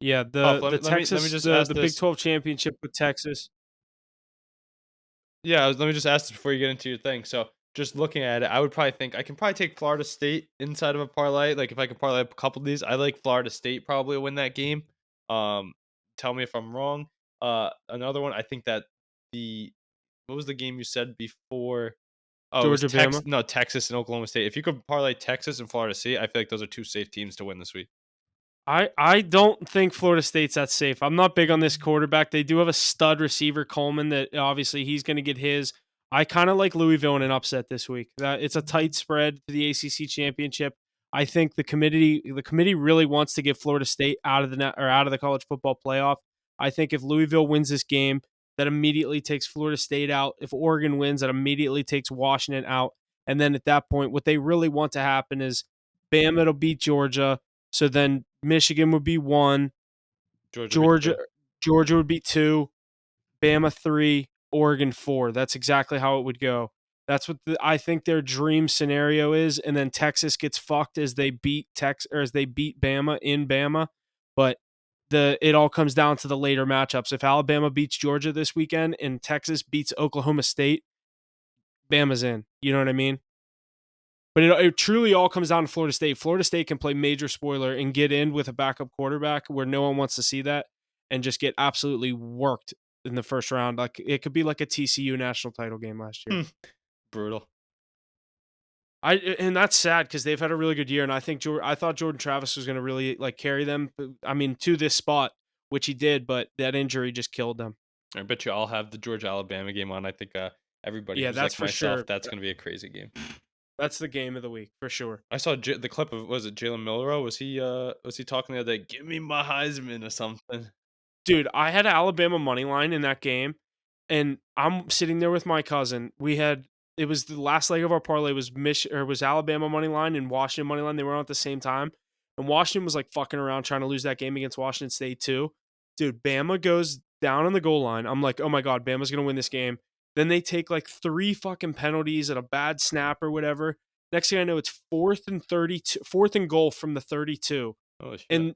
Yeah, Huff, the let me Texas just ask the Big this. 12 championship with Texas. Yeah, let me just ask this before you get into your thing. So, just looking at it, I would probably think I can probably take Florida State inside of a parlay. Like if I could parlay up a couple of these, I like Florida State probably to win that game. Um, tell me if I'm wrong. Another one, I think that the what was the game you said before? Oh, it was Georgia, Bama. Texas and Oklahoma State. If you could parlay Texas and Florida State, I feel like those are two safe teams to win this week. I don't think Florida State's that safe. I'm not big on this quarterback. They do have a stud receiver, Coleman, that obviously he's going to get his. I kind of like Louisville in an upset this week. It's a tight spread to the ACC championship. I think the committee really wants to get Florida State out of the net or out of the college football playoff. I think if Louisville wins this game, that immediately takes Florida State out. If Oregon wins, that immediately takes Washington out. And then at that point, what they really want to happen is Bama to beat Georgia. So then Michigan would be 1, Georgia beat Georgia two. Georgia would be 2, Bama 3, Oregon 4. That's exactly how it would go. That's what I think their dream scenario is, and then Texas gets fucked as they beat Bama in Bama. But it all comes down to the later matchups. If Alabama beats Georgia this weekend and Texas beats Oklahoma State, Bama's in. You know what I mean? But it truly all comes down to Florida State. Florida State can play major spoiler and get in with a backup quarterback where no one wants to see that and just get absolutely worked in the first round. Like it could be like a TCU national title game last year. Brutal. And that's sad because they've had a really good year, and I thought Jordan Travis was going to really like carry them. I mean, to this spot, which he did, but that injury just killed them. I bet you I'll have the Georgia Alabama game on. I think everybody Yeah, who's that's like for myself, sure. that's going to be a crazy game. That's the game of the week for sure. I saw the clip of, was it Jalen Milroe? Was he talking the other day? Give me my Heisman or something. Dude, I had Alabama money line in that game, and I'm sitting there with my cousin. It was the last leg of our parlay was Alabama money line and Washington money line. They were on at the same time, and Washington was like fucking around trying to lose that game against Washington State too. Dude, Bama goes down on the goal line. I'm like, oh my god, Bama's gonna win this game. Then they take like 3 fucking penalties at a bad snap or whatever. Next thing I know, it's 4th and goal from the 32. Oh shit. And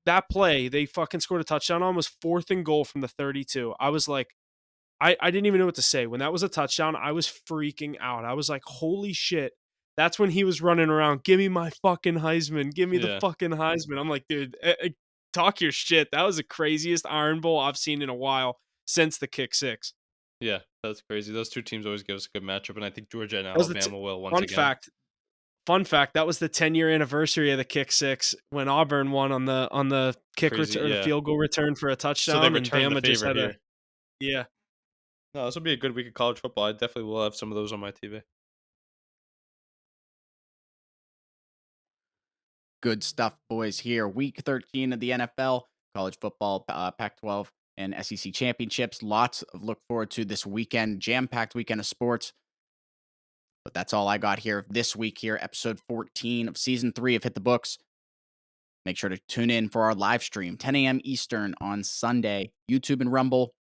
that play they fucking scored a touchdown on was 4th and goal from the 32. I was like, I didn't even know what to say. When that was a touchdown, I was freaking out. I was like, holy shit. That's when he was running around. Give me my fucking Heisman. Give me the fucking Heisman. I'm like, dude, talk your shit. That was the craziest Iron Bowl I've seen in a while since the kick six. Yeah, that's crazy. Those two teams always give us a good matchup, and I think Georgia and Alabama will once again. Fun fact, that was the 10-year anniversary of the kick six when Auburn won on the kick return, the field goal return for a touchdown. So they and returned the Bama just favor had here. Yeah. No, this will be a good week of college football. I definitely will have some of those on my TV. Good stuff, boys, here. Week 13 of the NFL, college football, Pac-12, and SEC championships. Lots of look forward to this weekend, jam-packed weekend of sports. But that's all I got here this week here, episode 14 of season 3 of Hit the Books. Make sure to tune in for our live stream, 10 a.m. Eastern on Sunday, YouTube and Rumble.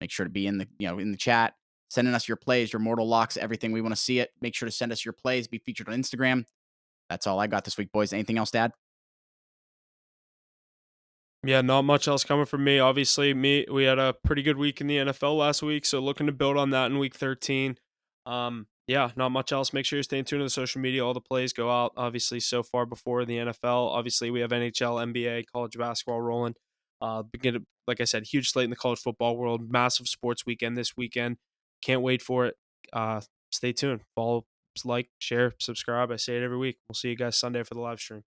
Make sure to be in the chat, sending us your plays, your mortal locks, everything. We want to see it. Make sure to send us your plays, be featured on Instagram. That's all I got this week, boys. Anything else to add? Yeah, not much else coming from me. Obviously, we had a pretty good week in the NFL last week, so looking to build on that in week 13. Yeah, not much else. Make sure you're staying tuned to the social media. All the plays go out, obviously, so far before the NFL. Obviously, we have NHL, NBA, college basketball rolling. Like I said, huge slate in the college football world. Massive sports weekend this weekend. Can't wait for it. Stay tuned. Follow, like, share, subscribe. I say it every week. We'll see you guys Sunday for the live stream.